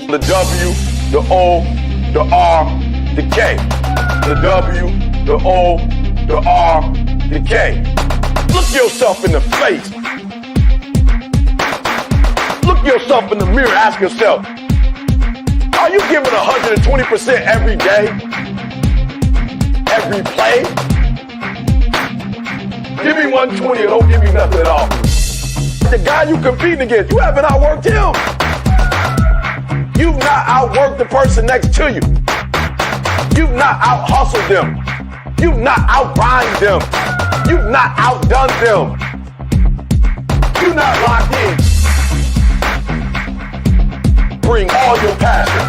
The W, the O, the R, the K. The W, the O, the R, the K. Look yourself in the face. Look yourself in the mirror. Ask yourself, are you giving 120% every day? Every play? Give me 120 or don't give me nothing at all. The guy you competing against, you haven't outworked him. You've not outworked the person next to you. You've not out-hustled them. You've not out-grind them. You've not outdone them. You're not locked in. Bring all your passion.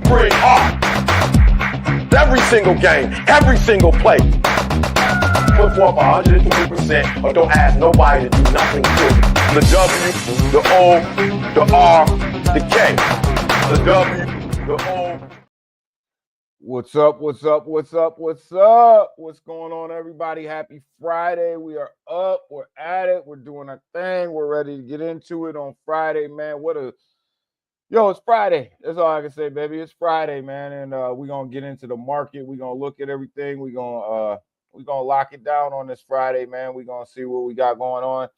Bring heart. Every single game, every single play. Put forth 120% or don't ask nobody to do nothing to you. The W, the O, the R, the K. The W, the O. What's up? What's up? What's up? What's up? What's going on, everybody? Happy Friday. We are up. We're at it. We're doing our thing. We're ready to get into it on Friday, man. It's Friday. That's all I can say, baby. It's Friday, man. And we're going to get into the market. We're going to look at everything. We're going to lock it down on this Friday, man. We're going to see what we got going on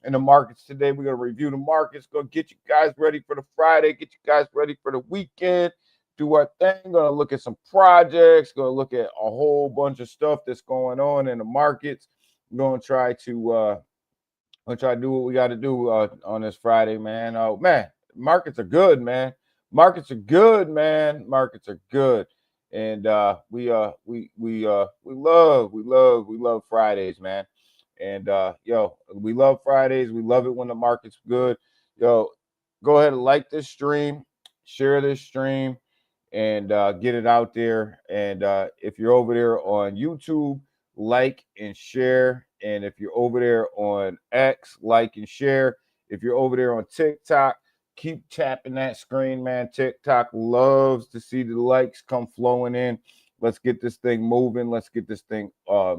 in the markets today. We're going to review the markets, going to get you guys ready for the Friday, get you guys ready for the weekend, do our thing. Going to look at some projects, going to look at a whole bunch of stuff that's going on in the markets. We're going to try to do what we got to do on this Friday, man. Oh, man, markets are good, man. Markets are good, man. Markets are good. And we love Fridays, man. And we love Fridays. We love it when the market's good. Yo, go ahead and like this stream, share this stream, and get it out there. And if you're over there on YouTube, like and share. And if you're over there on X, like and share. If you're over there on TikTok, keep tapping that screen, man. TikTok loves to see the likes come flowing in. Let's get this thing moving. Let's get this thing, up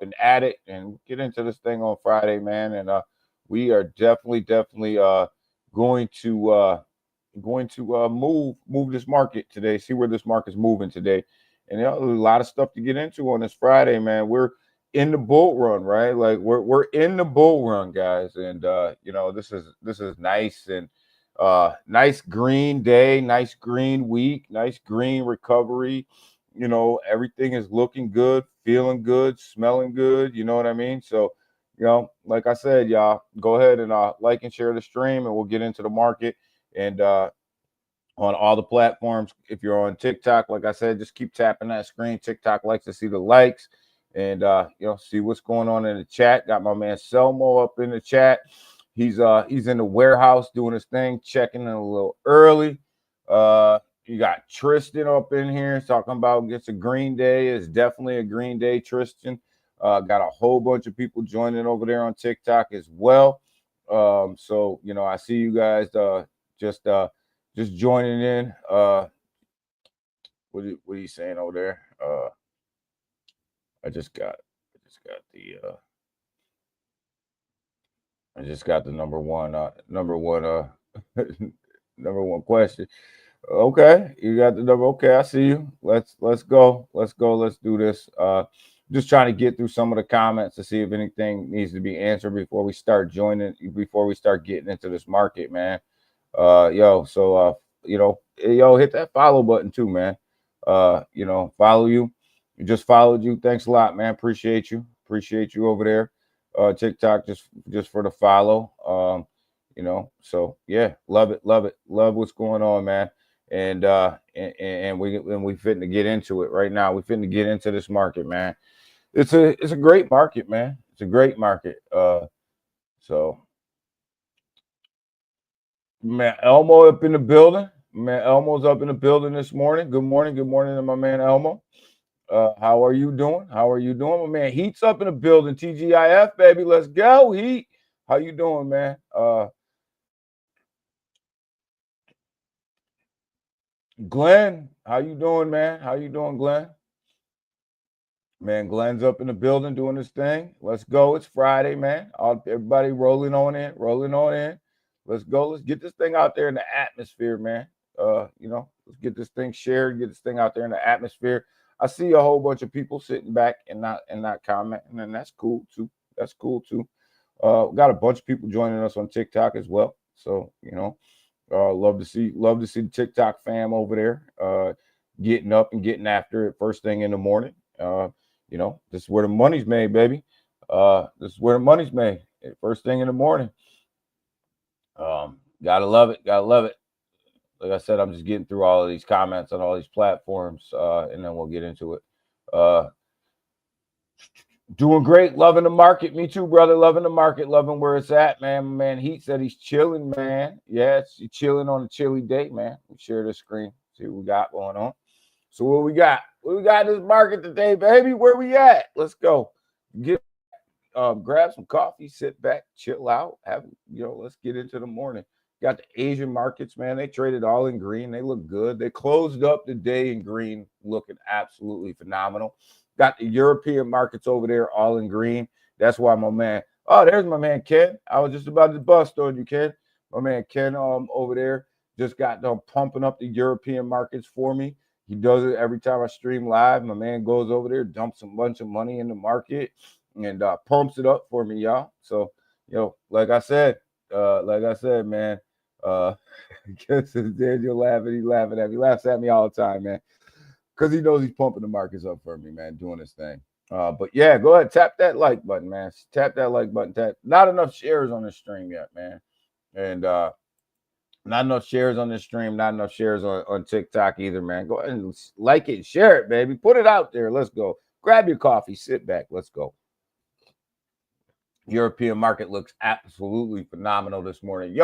and at it, and get into this thing on Friday, man. And we are definitely going to move this market today. See where this market's moving today. And there's a lot of stuff to get into on this Friday, man. We're in the bull run, right? Like we're in the bull run, guys. And this is nice, and nice green day, nice green week, nice green recovery. Everything is looking good, feeling good, smelling good. You know what I mean? So, like I said, y'all, go ahead and like and share the stream, and we'll get into the market. And on all the platforms, if you're on TikTok, like I said, just keep tapping that screen. TikTok likes to see the likes. And see what's going on in the chat. Got my man Selmo up in the chat. He's in the warehouse doing his thing, checking in a little early. You got Tristan up in here talking about it's a green day. It's definitely a green day, Tristan. Got a whole bunch of people joining over there on TikTok as well. So I see you guys just joining in. What are you saying over there? I just got the number one number one question. Okay, you got the number. Okay, I see you. Let's go. Let's do this. Just trying to get through some of the comments to see if anything needs to be answered before we start getting into this market, man. Hit that follow button too, man. Follow you. Just followed you. Thanks a lot, man. Appreciate you over there. TikTok just for the follow. So yeah, love it. Love what's going on, man. And we fitting to get into it right now. We fitting to get into this market, man. It's a great market, man. It's a great market. So man, Elmo up in the building. Man, Elmo's up in the building this morning. Good morning to my man Elmo. How are you doing? My man Heat's up in the building. TGIF, baby. Let's go, Heat. How you doing, man? Glenn, how you doing, man? Glenn? Man, Glenn's up in the building doing his thing. Let's go. It's Friday, man. Everybody rolling on in, rolling on in. Let's go. Let's get this thing out there in the atmosphere, man. Let's get this thing shared, get this thing out there in the atmosphere. I see a whole bunch of people sitting back and not commenting, and that's cool too. That's cool too. Got a bunch of people joining us on TikTok as well. So, love to see the TikTok fam over there getting up and getting after it first thing in the morning. This is where the money's made, baby. This is where the money's made. First thing in the morning. Gotta love it. Gotta love it. Like I said, I'm just getting through all of these comments on all these platforms, and then we'll get into it. Doing great, loving the market. Me too, brother. Loving the market, loving where it's at, man. Man, Heat said he's chilling, man. Yeah, it's chilling on a chilly day, man. We share the screen, see what we got going on. So what we got? What we got in this market today, baby? Where we at? Let's go. Grab some coffee, sit back, chill out. Let's get into the morning. Got the Asian markets, man. They traded all in green. They look good. They closed up the day in green, looking absolutely phenomenal. Got the European markets over there, all in green. That's why my man. Oh, there's my man Ken. I was just about to bust on you, Ken. My man Ken, over there just got done pumping up the European markets for me. He does it every time I stream live. My man goes over there, dumps a bunch of money in the market, and pumps it up for me, y'all. So, like I said, man. Guess Daniel laughing. He's laughing at me. He laughs at me all the time, man, because he knows he's pumping the markets up for me, man, doing his thing. But yeah, go ahead, tap that like button, man. Tap that like button. Not enough shares on this stream yet, man, and not enough shares on this stream. Not enough shares on TikTok either, man. Go ahead and like it, share it, baby. Put it out there. Let's go. Grab your coffee, sit back. Let's go. European market looks absolutely phenomenal this morning.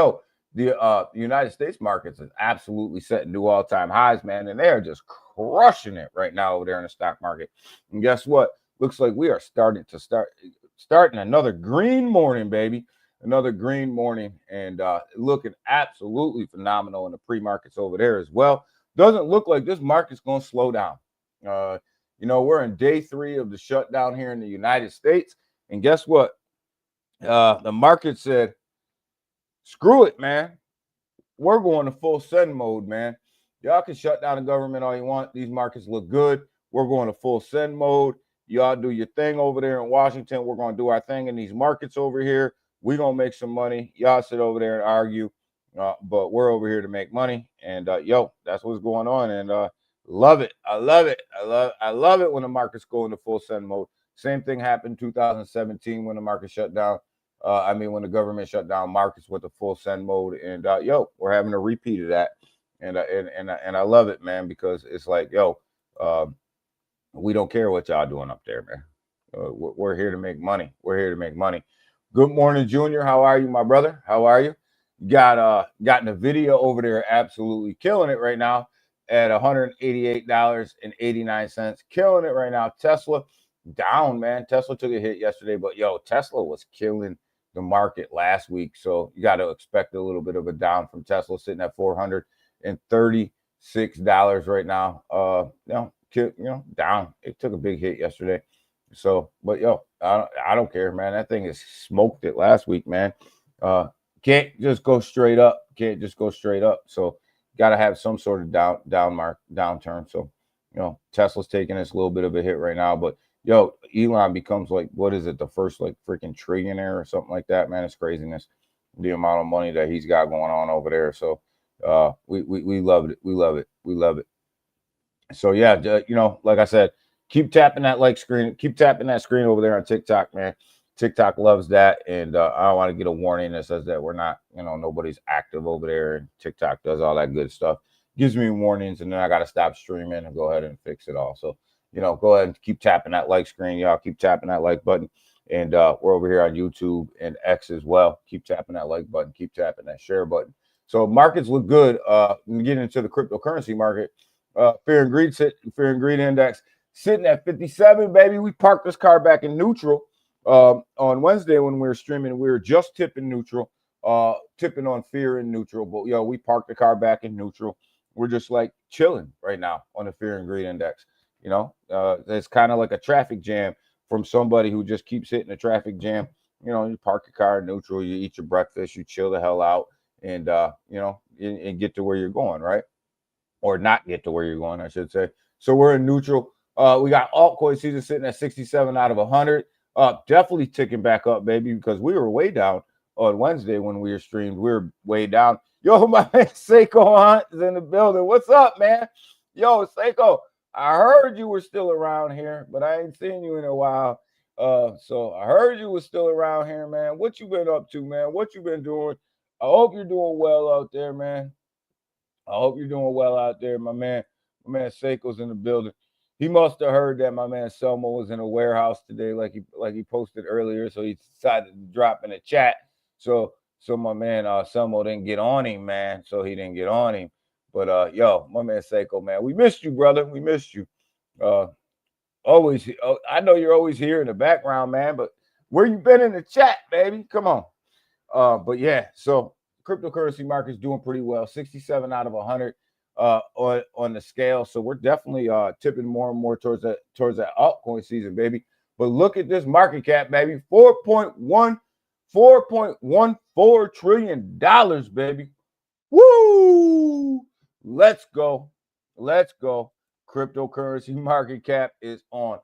The United States markets is absolutely setting new all-time highs, man, and they are just crushing it right now over there in the stock market. And guess what? Looks like we are starting another green morning, baby. Another green morning, and looking absolutely phenomenal in the pre-markets over there as well. Doesn't look like this market's going to slow down. We're in day 3 of the shutdown here in the United States, and guess what? The market said, screw it, man. We're going to full send mode, man. Y'all can shut down the government all you want. These markets look good. We're going to full send mode. Y'all do your thing over there in Washington. We're going to do our thing in these markets over here. We're going to make some money. Y'all sit over there and argue, but we're over here to make money. And, that's what's going on. And love it. I love it. I love it when the markets go into full send mode. Same thing happened in 2017 when the market shut down. When the government shut down markets with the full send mode, and we're having a repeat of that, and I love it, man, because it's like, we don't care what y'all doing up there, man. We're here to make money. We're here to make money. Good morning, Junior. How are you, my brother? How are you? Got the video over there, absolutely killing it right now at $188.89, killing it right now. Tesla down, man. Tesla took a hit yesterday, but Tesla was killing the market last week, so you got to expect a little bit of a down from Tesla, sitting at $436 right now. Down. It took a big hit yesterday. So, but I don't care, man. That thing is smoked it last week, man. Can't just go straight up. So, got to have some sort of downturn. So, Tesla's taking this little bit of a hit right now, but Elon becomes like, what is it, the first like freaking trillionaire or something like that, man. It's craziness, the amount of money that he's got going on over there. So we love it. We love it. So yeah, like I said, keep tapping that like screen, keep tapping that screen over there on TikTok, man. TikTok loves that, and I don't want to get a warning that says that we're not, nobody's active over there, and TikTok does all that good stuff, gives me warnings, and then I got to stop streaming and go ahead and fix it all. So go ahead and keep tapping that like screen, y'all. Keep tapping that like button. And we're over here on YouTube and X as well. Keep tapping that like button. Keep tapping that share button. So markets look good. Getting into the cryptocurrency market. Fear and greed index sitting at 57, baby. We parked this car back in neutral on Wednesday when we were streaming. We were just tipping neutral, tipping on fear and neutral. But we parked the car back in neutral. We're just like chilling right now on the fear and greed index. It's kind of like a traffic jam from somebody who just keeps hitting a traffic jam. You park your car in neutral, you eat your breakfast, you chill the hell out, and and get to where you're going, right? Or not get to where you're going, I should say. So we're in neutral. We got altcoin season sitting at 67 out of 100. Definitely ticking back up, baby, because we were way down on Wednesday when we were streamed. We were way down. Yo, my man Seiko Hunt is in the building. What's up, man? Yo, Seiko, I heard you were still around here, but I ain't seen you in a while. So I heard you were still around here, man. What you been up to, man? What you been doing? I hope you're doing well out there, man. I hope you're doing well out there, my man. My man Seiko's in the building. He must have heard that my man Selmo was in a warehouse today, like he posted earlier. So he decided to drop in the chat. So my man Selmo didn't get on him, man. So he didn't get on him. But yo, my man Seiko, man, we missed you, brother. We missed you. Always. I know you're always here in the background, man. But where you been in the chat, baby? Come on. But yeah, so cryptocurrency market's doing pretty well, 67 out of 100 on the scale. So we're definitely tipping more and more towards that altcoin season, baby. But look at this market cap, baby, $4.14 trillion, baby. Woo! Let's go. Cryptocurrency market cap is on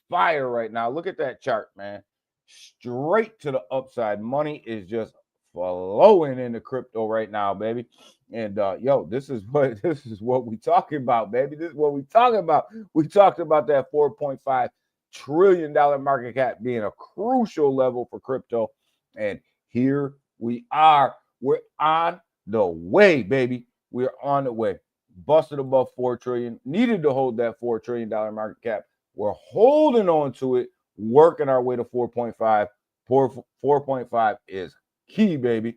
fire right now. Look at that chart, man. Straight to the upside. Money is just flowing into crypto right now, baby. And yo, this is what we talking about, baby. This is what we talking about. We talked about that $4.5 trillion market cap being a crucial level for crypto. And here we are. We're on the way, baby. We're on the way. Busted above 4 trillion. Needed to hold that $4 trillion market cap. We're holding on to it, working our way to 4.5. 4.5 is key, baby,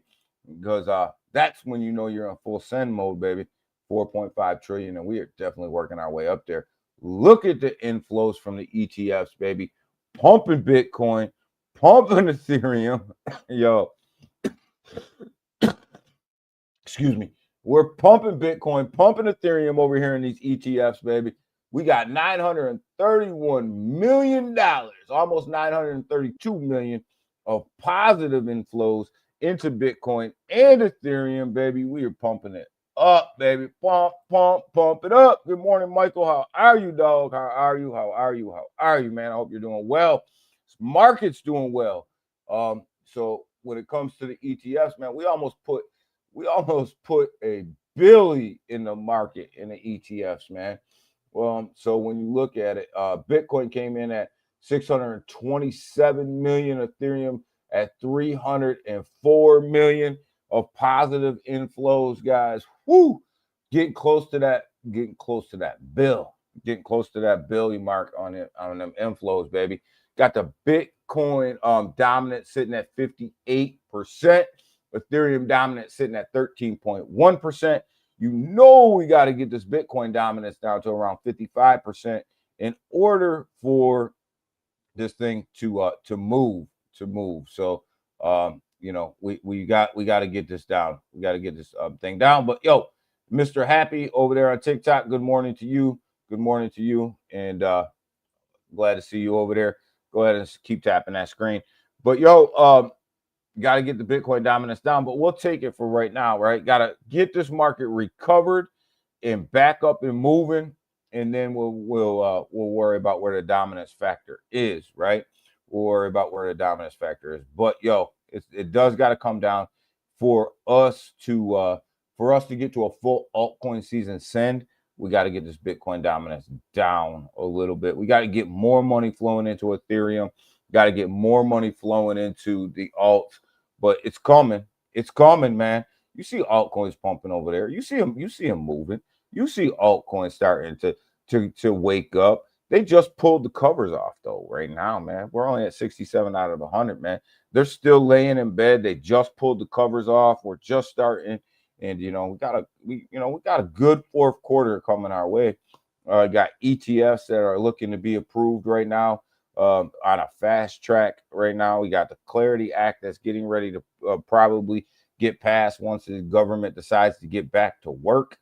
because that's when you know you're in full send mode, baby. 4.5 trillion, and we are definitely working our way up there. Look at the inflows from the ETFs, baby. Pumping Bitcoin, pumping Ethereum. Yo, excuse me. We're pumping Bitcoin, pumping Ethereum over here in these ETFs, baby. We got $931 million, almost $932 million of positive inflows into Bitcoin and Ethereum, baby. We are pumping it up, baby. Pump it up. Good morning, Michael. How are you, dog? How are you, man? I hope you're doing well. Market's doing well. So when it comes to the ETFs, man, we almost put a billy in the market in the ETFs, man. So when you look at it, Bitcoin came in at 627 million, Ethereum at 304 million of positive inflows, guys. Woo! Getting close to that billion mark on them inflows, baby. Got the Bitcoin dominant sitting at 58%, Ethereum dominant sitting at 13.1%. You know we got to get this Bitcoin dominance down to around 55% in order for this thing to move. So we got to get this down. We got to get this thing down. But yo, Mr. Happy over there on TikTok, good morning to you. And glad to see you over there. Go ahead and keep tapping that screen. But yo, got to get the Bitcoin dominance down, but we'll take it for right now, right? Got to get this market recovered and back up and moving, and then we'll worry about where the dominance factor is, right? We'll worry about where the dominance factor is. But yo, it does got to come down for us to get to a full altcoin season send. We got to get this Bitcoin dominance down a little bit. We got to get more money flowing into Ethereum. Got to get more money flowing into the alts. But it's coming, man. You see altcoins pumping over there. You see them moving. You see altcoins starting to wake up. They just pulled the covers off though. Right now, man, we're only at 67 out of 100, man. They're still laying in bed. They just pulled the covers off. We're just starting, and we got a good fourth quarter coming our way. Got ETFs that are looking to be approved right now. On a fast track right now. We got the Clarity Act that's getting ready to probably get passed once the government decides to get back to work.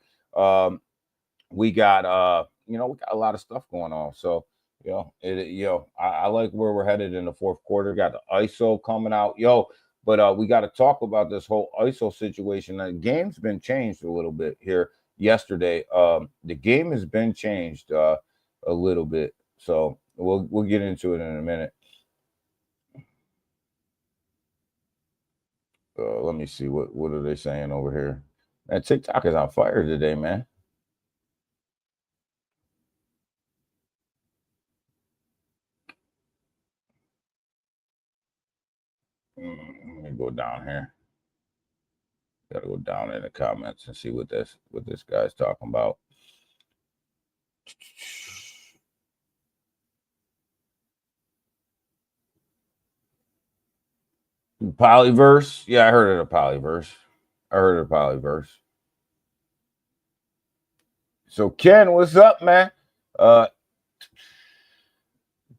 We got we got a lot of stuff going on. So, I like where we're headed in the fourth quarter. Got the ISO coming out, but we got to talk about this whole ISO situation. The game's been changed a little bit here yesterday. The game has been changed a little bit. So we'll get into it in a minute. Let me see what are they saying over here. Man, TikTok is on fire today, man. Let me go down here. Gotta go down in the comments and see what this guy's talking about. Polyverse. Yeah, I heard of the Polyverse. So Ken, what's up, man?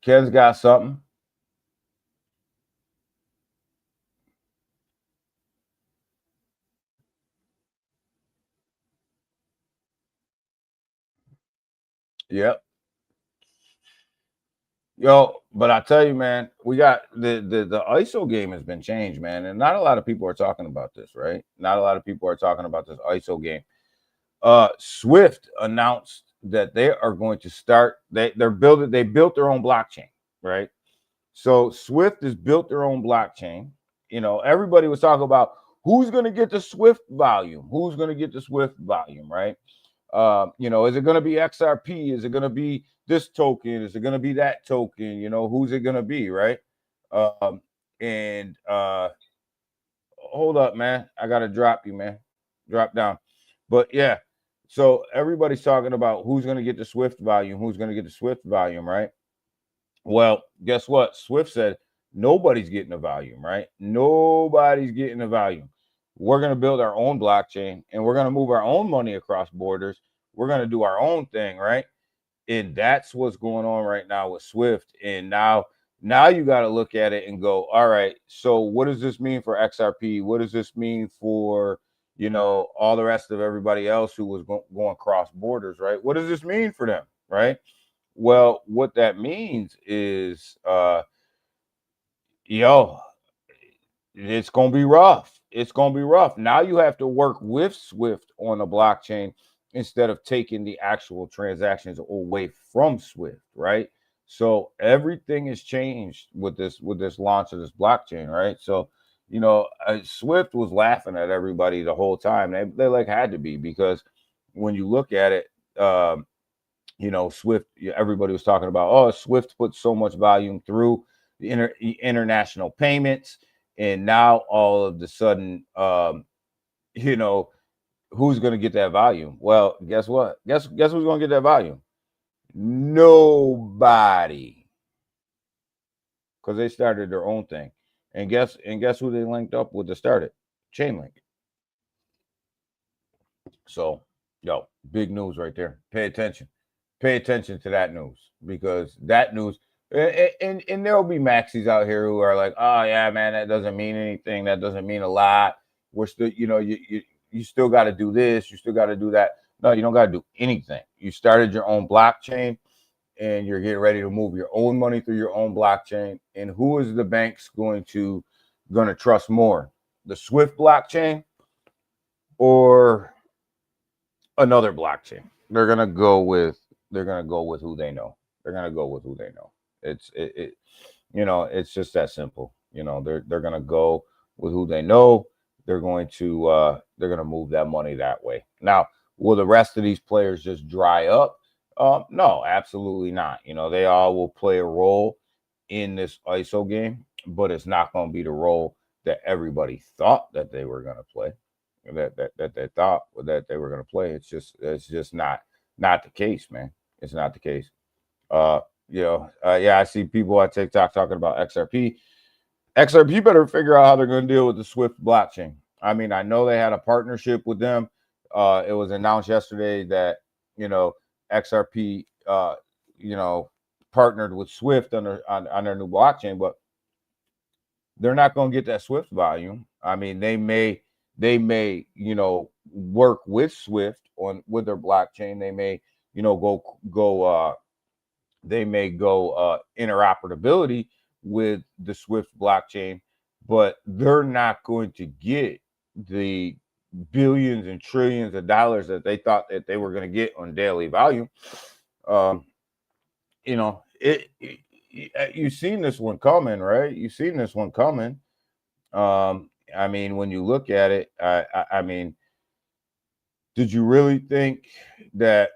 Ken's got something. Yep. But I tell you, man, we got the ISO game has been changed, man, and not a lot of people are talking about this, right? Not a lot of people are talking about this ISO game. Swift announced that they are going to start. They built their own blockchain, right? So Swift has built their own blockchain. Everybody was talking about who's going to get the Swift volume, right? Is it going to be XRP? Is it going to be this token? Is it going to be that token? Who's it going to be, right? Hold up, man. I got to drop you, man. Drop down. But yeah, so everybody's talking about who's going to get the Swift volume, right? Well, guess what? Swift said nobody's getting the volume, right? Nobody's getting the volume. We're going to build our own blockchain and we're going to move our own money across borders. We're going to do our own thing, right? And that's what's going on right now with Swift. And now you got to look at it and go, all right, so what does this mean for XRP? What does this mean for, all the rest of everybody else who was going cross borders, right? What does this mean for them, right? Well, what that means is, it's going to be rough. It's going to be rough. Now you have to work with Swift on the blockchain instead of taking the actual transactions away from Swift, right? So everything has changed with this launch of this blockchain, right? So, Swift was laughing at everybody the whole time. They like had to be, because when you look at it, Swift, everybody was talking about, Swift put so much volume through the international payments. And now all of a sudden, who's going to get that volume? Well, guess what? Guess who's going to get that volume? Nobody. Because they started their own thing. And guess who they linked up with to start it? Chainlink. So, big news right there. Pay attention to that news, because that news, and there'll be maxis out here who are like, oh yeah, man, that doesn't mean anything. That doesn't mean a lot. We're still, you still got to do this. You still got to do that. No, you don't got to do anything. You started your own blockchain and you're getting ready to move your own money through your own blockchain. And who is the banks going to trust more? The Swift blockchain or another blockchain? They're going to go with who they know. It's just that simple. They're going to go with who they know. They're going to move that money that way. Now, will the rest of these players just dry up? No, absolutely not. They all will play a role in this ISO game, but it's not going to be the role that everybody thought that they were going to play. That they thought that they were going to play. It's just not the case, man. It's not the case. I see people on TikTok talking about XRP. XRP better figure out how they're going to deal with the Swift blockchain. I mean, I know they had a partnership with them. It was announced yesterday that, XRP, partnered with Swift on their new blockchain, but they're not going to get that Swift volume. I mean, they may, work with Swift with their blockchain. They may, they may go interoperability with the Swift blockchain, but they're not going to get the billions and trillions of dollars that they thought that they were going to get on daily volume. You've seen this one coming, right? You've seen this one coming. I mean, when you look at it, I mean, did you really think that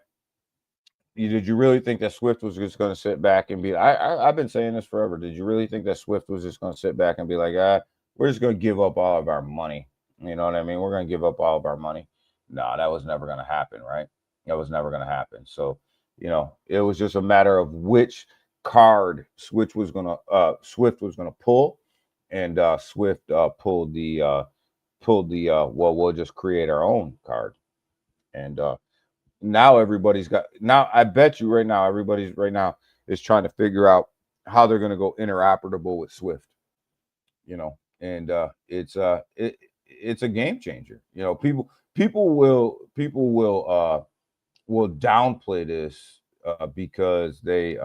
Swift was just going to sit back and be? I've been saying this forever. Did you really think that Swift was just going to sit back and be like, we're just going to give up all of our money? You know what I mean? We're going to give up all of our money. No, that was never going to happen, right? That was never going to happen. So, it was just a matter of which card Swift was going to pull, and Swift pulled the well, we'll just create our own card, and now I bet you right now everybody's is trying to figure out how they're going to go interoperable with Swift, and it's a game changer. People will downplay this because they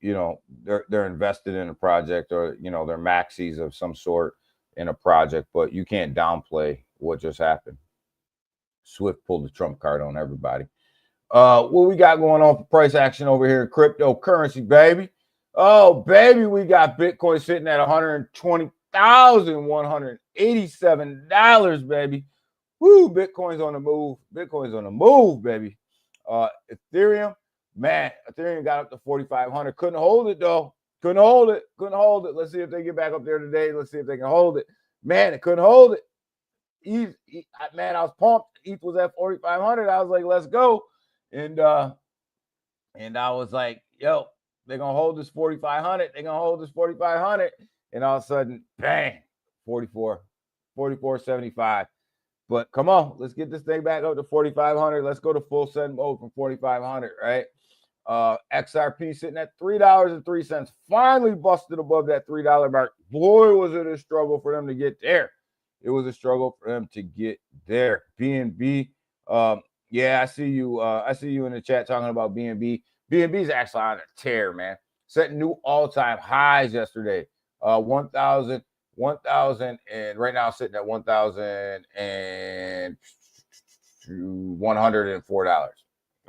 they're invested in a project, or they're maxis of some sort in a project, but you can't downplay what just happened. Swift pulled the trump card on everybody. What we got going on for price action over here in cryptocurrency, baby? Oh, baby, we got Bitcoin sitting at $120,187, baby. Woo, Bitcoin's on the move. Bitcoin's on the move, baby. Ethereum, man, Ethereum got up to 4,500. Couldn't hold it, though. Couldn't hold it. Let's see if they get back up there today. Let's see if they can hold it. Man, it couldn't hold it. Man, I was pumped. ETH was at 4,500. I was like, let's go. And I was like, yo, they're going to hold this 4,500. They're going to hold this 4,500. And all of a sudden, bang, 44.75. But come on, let's get this thing back up to 4,500. Let's go to full send mode from 4,500, right? XRP sitting at $3.03. Finally busted above that $3 mark. Boy, was it a struggle for them to get there. It was a struggle for them to get there. BNB, yeah, I see you. I see you in the chat talking about BNB. BNB is actually on a tear, man. Setting new all-time highs yesterday. 1,000, and right now sitting at $1,104.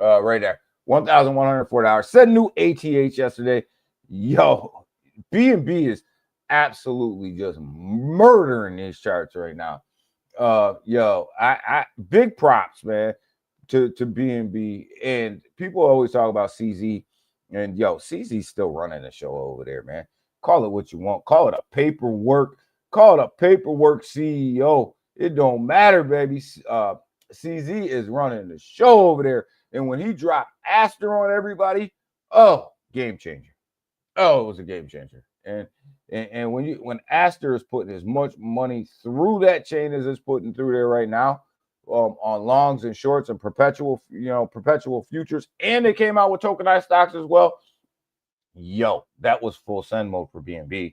Right there, $1,104. Setting new ATH yesterday. Yo, BNB is absolutely just murdering these charts right now. Yo, I big props, man, to BNB. And people always talk about CZ, and yo, CZ's still running the show over there, man. Call it what you want. Call it a paperwork CEO. It don't matter, baby. CZ is running the show over there. And when he dropped Aster on everybody, game changer. It was a game changer. And when Aster is putting as much money through that chain as it's putting through there right now, on longs and shorts and perpetual futures, and they came out with tokenized stocks as well. Yo, that was full send mode for BNB.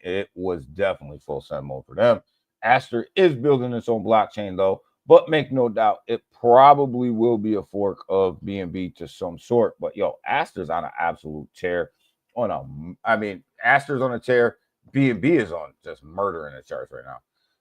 It was definitely full send mode for them. Aster is building its own blockchain though, but make no doubt, it probably will be a fork of BNB to some sort. But yo, Aster's on an absolute tear. Aster's on a tear. BNB is on just murdering the charts right now.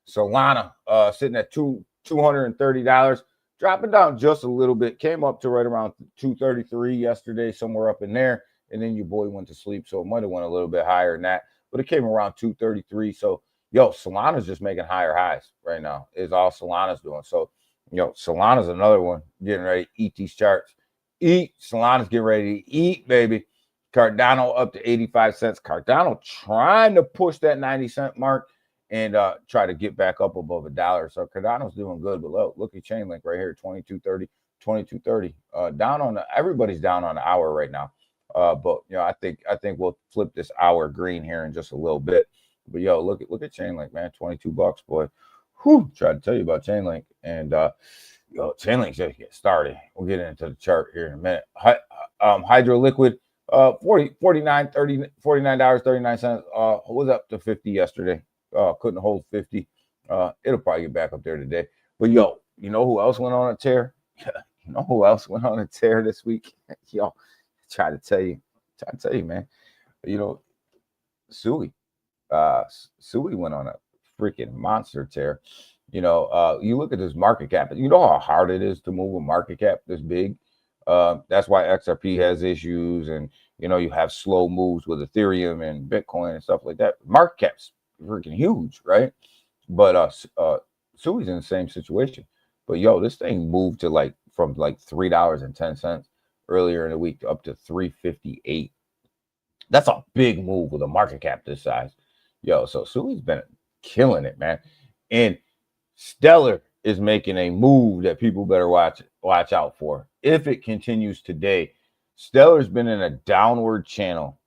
Solana sitting at $230, dropping down just a little bit. Came up to right around 233 yesterday, somewhere up in there. And then your boy went to sleep, so it might have went a little bit higher than that. But it came around 233. So, yo, Solana's just making higher highs right now. Is all Solana's doing. So, Solana's another one getting ready to eat these charts. Solana's getting ready to eat, baby. Cardano up to 85 cents. Cardano trying to push that 90-cent mark and try to get back up above $1. So Cardano's doing good. But look at Chainlink right here, 2230. Everybody's down on the hour right now. But I think we'll flip this hour green here in just a little bit. But yo, look at Chainlink, man, $22, boy. Whew, tried to tell you about Chainlink, and Chainlink just get started. We'll get into the chart here in a minute. Hydro Liquid, $49.39. Was up to 50 yesterday. Couldn't hold 50. It'll probably get back up there today. But yo, you know who else went on a tear? You know who else went on a tear this week? Yo, try to tell you, man. You know, Sui. Sui went on a freaking monster tear. You know, you look at this market cap. You know how hard it is to move a market cap this big. That's why XRP has issues, and you know you have slow moves with Ethereum and Bitcoin and stuff like that. Market cap's freaking huge, right? But Sui's in the same situation. But yo, this thing moved to like from like $3.10 earlier in the week to up to $3.58. That's a big move with a market cap this size. Yo, so Sui's been killing it, man. And Stellar is making a move that people better watch out for. If it continues today, Stellar's been in a downward channel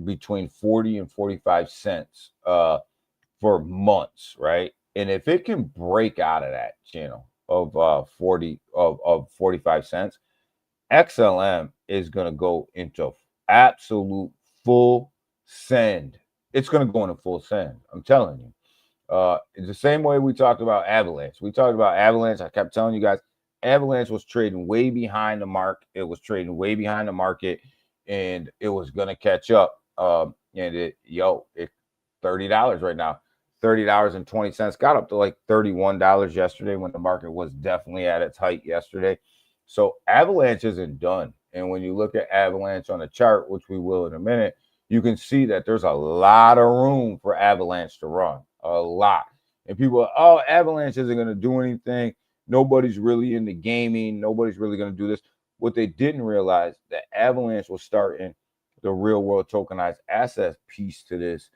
between 40 and 45 cents for months, right? And if it can break out of that channel of 45 cents, XLM is going to go into absolute full send. It's going to go into full send. I'm telling you. It's the same way we talked about Avalanche. We talked about Avalanche. I kept telling you guys, Avalanche was trading way behind the mark. It was trading way behind the market, and it was going to catch up. And it's $30 right now. $30.20 got up to like $31 yesterday when the market was definitely at its height yesterday. So Avalanche isn't done. And when you look at Avalanche on the chart, which we will in a minute, you can see that there's a lot of room for Avalanche to run. A lot. And people are, oh, Avalanche isn't going to do anything. Nobody's really into gaming. Nobody's really going to do this. What they didn't realize, that Avalanche was starting the real world tokenized assets piece to this,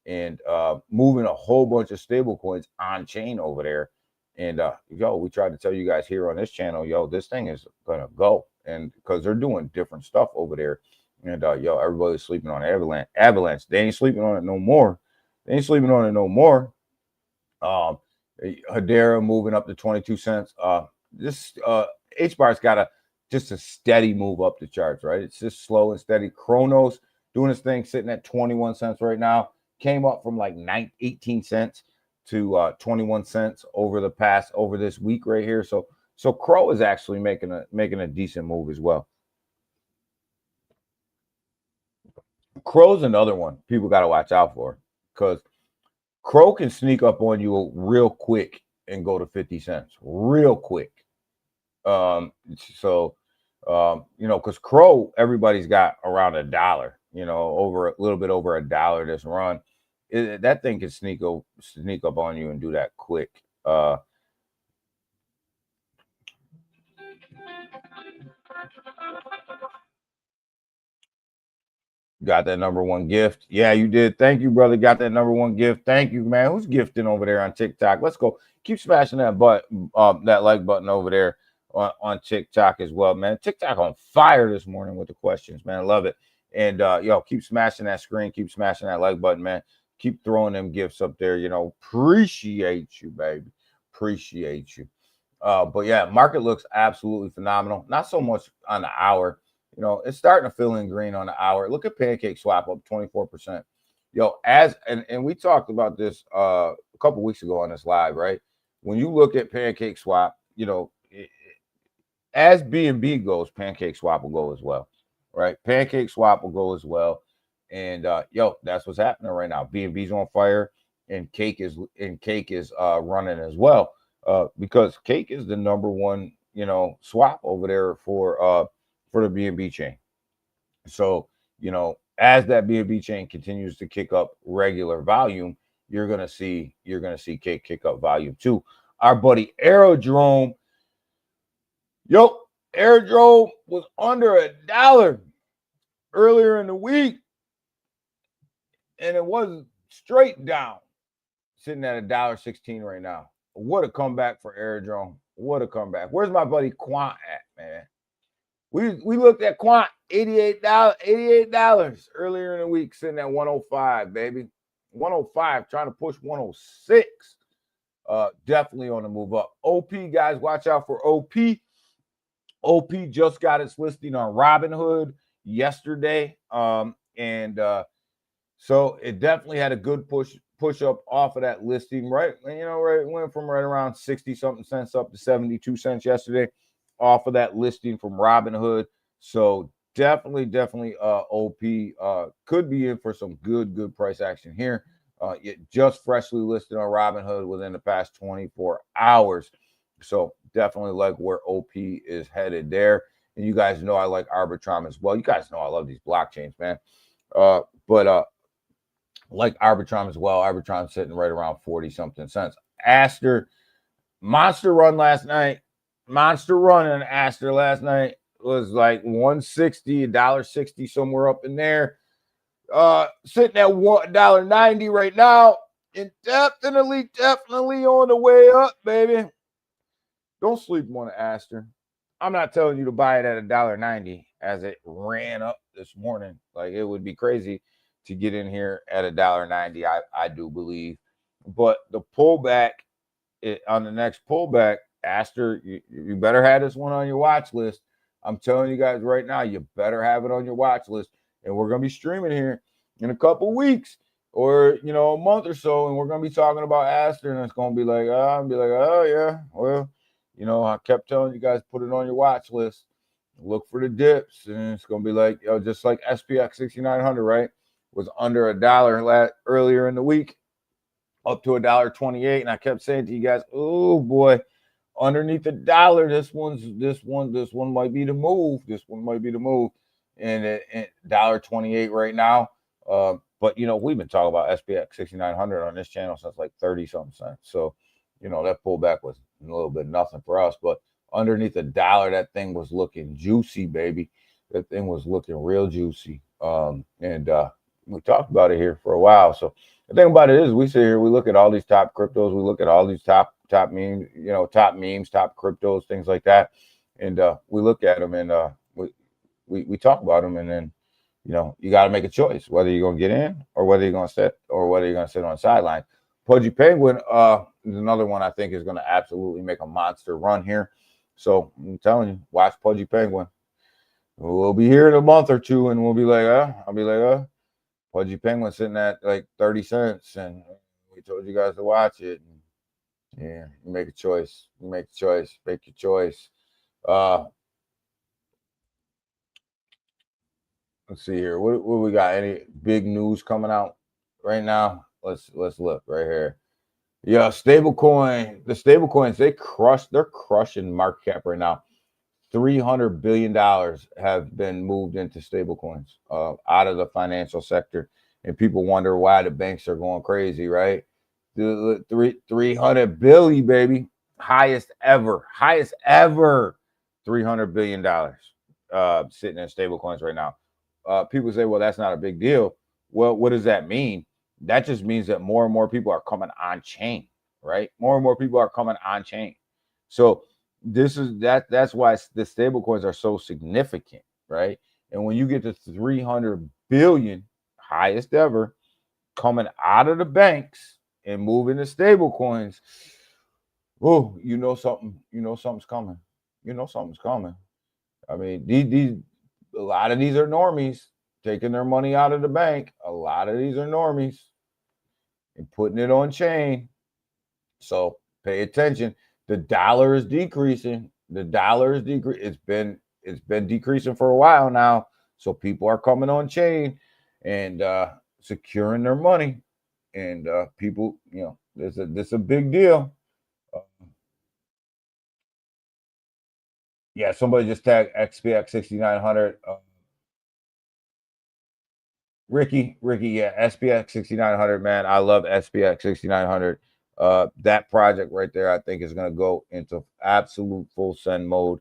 and moving a whole bunch of stable coins on chain over there. And we tried to tell you guys here on this channel, this thing is gonna go, and because they're doing different stuff over there. And everybody's sleeping on Avalanche. They ain't sleeping on it no more. Hedera moving up to 22 cents. This H-bar's got just a steady move up the charts, right? It's just slow and steady. Chronos doing his thing, sitting at 21 cents right now. Came up from like 18 cents to 21 cents over this week right here. So Crow is actually making a decent move as well. Crow's another one people got to watch out for, because Crow can sneak up on you real quick and go to 50 cents real quick. Because Crow, everybody's got around $1, over a little bit over $1 this run. That thing can sneak up on you and do that quick. Got that number one gift. Yeah, you did. Thank you, brother. Got that number one gift. Thank you, man. Who's gifting over there on TikTok? Let's go. Keep smashing that that like button over there on TikTok as well, man. TikTok on fire this morning with the questions, man. I love it. And keep smashing that screen. Keep smashing that like button, man. Keep throwing them gifts up there. Appreciate you, baby. Appreciate you. But yeah, market looks absolutely phenomenal. Not so much on the hour. It's starting to fill in green on the hour. Look at Pancake Swap up 24%. And we talked about this a couple weeks ago on this live, right? When you look at Pancake Swap, as BNB goes, Pancake Swap will go as well, right? Pancake Swap will go as well. And that's what's happening right now. BNB's on fire, and Cake is running as well. Because Cake is the number one, swap over there for the BNB chain. So, as that BNB chain continues to kick up regular volume, you're gonna see Cake kick up volume too. Our buddy Aerodrome, Aerodrome was under $1 earlier in the week, and it was straight down, sitting at $1.16 right now. What a comeback for Aerodrome. What a comeback. Where's my buddy Quant at, man? We looked at Quant, $88 earlier in the week, sitting at 105, baby. 105, trying to push 106. Definitely on the move up. OP, guys, watch out for OP. OP just got its listing on Robinhood yesterday. So it definitely had a good push up off of that listing, right? It went from right around 60 something cents up to 72 cents yesterday. off of that listing from Robinhood. So definitely OP could be in for some good price action here. It just freshly listed on Robinhood within the past 24 hours. So definitely like where OP is headed there. And you guys know I like Arbitrum as well. You guys know I love these blockchains, man. But like Arbitrum as well. Arbitrum sitting right around 40 something cents. Aster, monster run last night. Monster run in Aster last night was like 160, $1.60, somewhere up in there. Sitting at $1.90 right now. And definitely on the way up, baby. Don't sleep on Aster. I'm not telling you to buy it at $1.90 as it ran up this morning. Like, it would be crazy to get in here at $1.90. I do believe, but the pullback on the next pullback, Aster, you better have this one on your watch list. I'm telling you guys right now, you better have it on your watch list. And we're gonna be streaming here in a couple weeks or a month or so, and we're gonna be talking about Aster, and it's gonna be like, oh yeah, well, I kept telling you guys, put it on your watch list, look for the dips, and it's gonna be like, just like SPX 6900, right? Was under $1 earlier in the week, up to $1.28, and I kept saying to you guys, oh boy, underneath $1, this one might be the move. This one might be the move, and $1.28 right now. But we've been talking about SPX 6900 on this channel since like 30 something cents. So that pullback was a little bit nothing for us, but underneath $1, that thing was looking juicy, baby. That thing was looking real juicy. And we talked about it here for a while. So the thing about it is, we sit here, we look at all these top cryptos, we look at all these top memes, top memes, top cryptos, things like that, and we look at them and we talk about them, and then you got to make a choice whether you're gonna get in or whether you're gonna sit on the sideline. Pudgy Penguin is another one I think is going to absolutely make a monster run here. So I'm telling you, watch Pudgy Penguin. We'll be here in a month or two, and we'll be like, I'll be like, Pudgy Penguin sitting at like 30 cents, and we told you guys to watch it. And yeah, you make a choice. You make a choice. Make your choice. Let's see here. What we got? Any big news coming out right now? Let's look right here. Yeah, stablecoin. The stablecoins, they're crushing market cap right now. $300 billion have been moved into stablecoins out of the financial sector, and people wonder why the banks are going crazy, right? The 300 billion, baby, highest ever, $300 billion sitting in stablecoins right now. People say, well, that's not a big deal. Well, what does that mean? That just means that more and more people are coming on chain, right? More and more people are coming on chain. So that's why the stable coins are so significant, right? And when you get to 300 billion, highest ever, coming out of the banks and moving to stable coins, oh, something's coming. Something's coming. I mean, a lot of these are normies taking their money out of the bank. A lot of these are normies and putting it on chain. So pay attention. The dollar is decreasing. It's been decreasing for a while now. So people are coming on chain and securing their money. And people, this is a big deal. Yeah, somebody just tagged XPX 6900. Ricky, yeah, SPX 6900, man. I love SPX 6900. That project right there, I think, is going to go into absolute full send mode.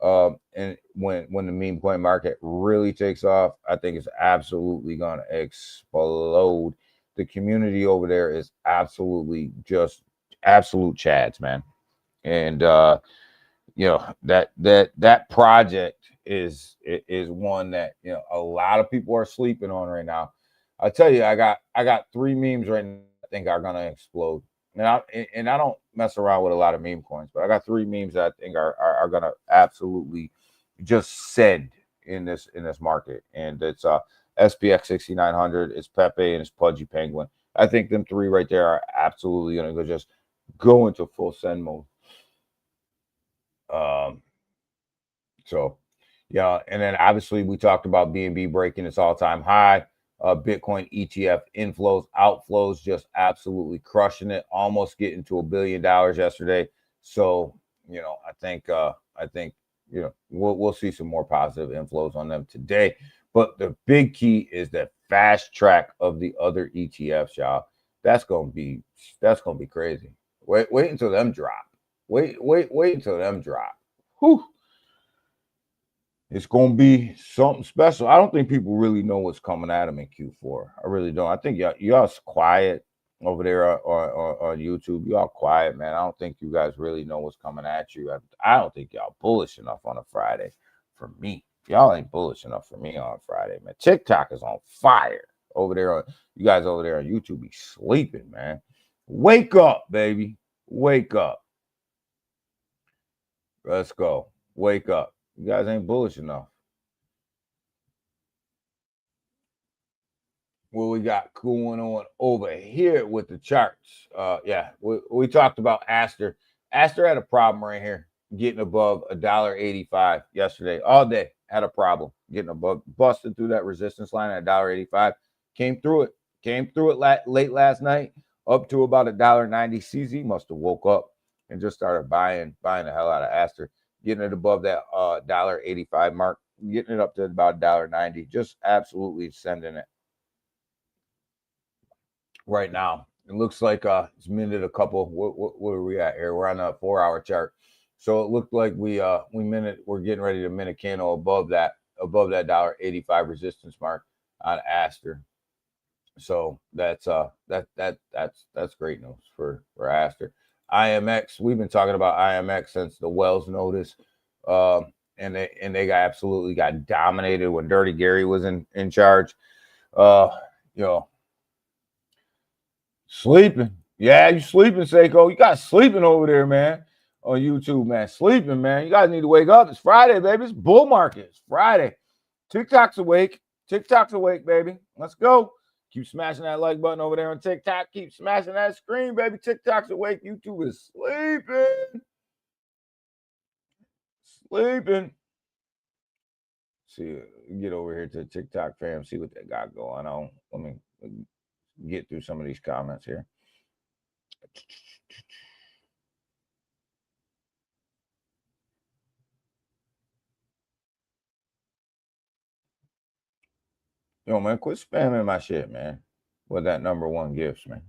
And when the meme coin market really takes off, I think it's absolutely going to explode. The community over there is absolutely just absolute chads, man. And that project is one that a lot of people are sleeping on right now. I tell you, I got 3 memes right now I think are gonna explode. And I don't mess around with a lot of meme coins, but I got 3 memes that I think are gonna absolutely just send in this market. And it's SPX 6900, it's Pepe, and it's Pudgy Penguin. I think them 3 right there are absolutely gonna go into full send mode. So, yeah, and then obviously we talked about BNB breaking its all-time high. Bitcoin ETF inflows, outflows, just absolutely crushing it, almost getting to $1 billion yesterday. So, I think we'll see some more positive inflows on them today. But the big key is that fast track of the other ETFs, y'all. That's gonna be crazy. Wait until them drop. Wait until them drop. Whew. It's going to be something special. I don't think people really know what's coming at them in Q4. I really don't. I think y'all's quiet over there on YouTube. Y'all quiet, man. I don't think you guys really know what's coming at you. I don't think y'all bullish enough on a Friday for me. Y'all ain't bullish enough for me on Friday, man. TikTok is on fire over there. You guys over there on YouTube be sleeping, man. Wake up, baby. Wake up. Let's go. Wake up. You guys ain't bullish enough. What we got going on over here with the charts? Yeah, we talked about Aster. Aster had a problem right here, getting above $1.85 yesterday. All day had a problem getting above, busted through that resistance line at $1.85. Came through it late last night, up to about $1.90. CZ must have woke up and just started buying the hell out of Aster, getting it above that $1.85 mark, getting it up to about $1.90, just absolutely sending it right now. It looks like it's minted a couple. What are we at here? We're on a 4-hour chart, so it looked like we're getting ready to mint a candle above that $1.85 resistance mark on Aster. So that's great news for Aster. IMX, we've been talking about IMX since the Wells notice, and they absolutely got dominated when Dirty Gary was in charge. Sleeping. Yeah, you sleeping, Seiko. You guys sleeping over there, man, on YouTube, man. Sleeping, man. You guys need to wake up. It's Friday, baby. It's bull market. It's Friday. TikTok's awake. TikTok's awake, baby. Let's go. Keep smashing that like button over there on TikTok. Keep smashing that screen, baby. TikTok's awake. YouTube is sleeping. Sleeping. See, get over here to TikTok fam. See what they got going on. Let me get through some of these comments here. Yo, man, quit spamming my shit, man. With that #1 gifts, man.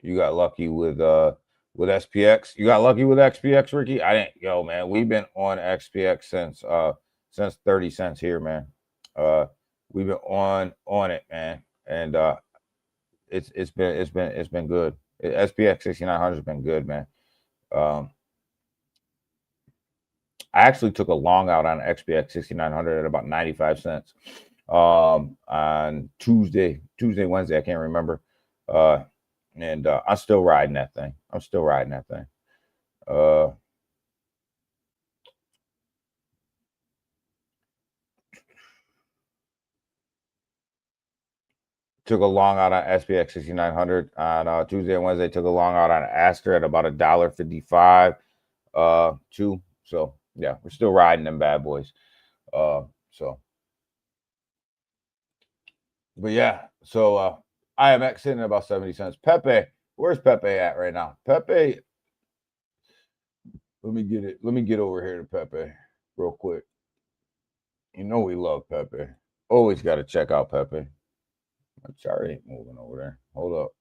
You got lucky with SPX. You got lucky with XPX, Ricky. I didn't. Yo, man, we've been on XPX since 30 cents here, man. We've been on it, man, and it's been good. SPX 6900 has been good, man. I actually took a long out on XPX 6900 at about 95 cents on Tuesday, Wednesday. I can't remember. And I'm still riding that thing. Took a long out on SPX 6900 on Tuesday and Wednesday. Took a long out on Aster at about $1.55 too. So yeah, we're still riding them bad boys. But yeah, so IMX hitting at about 70 cents. Pepe, where's Pepe at right now? Pepe, let me get over here to Pepe real quick. You know we love Pepe. Always got to check out Pepe. My chart ain't moving over there. Hold up.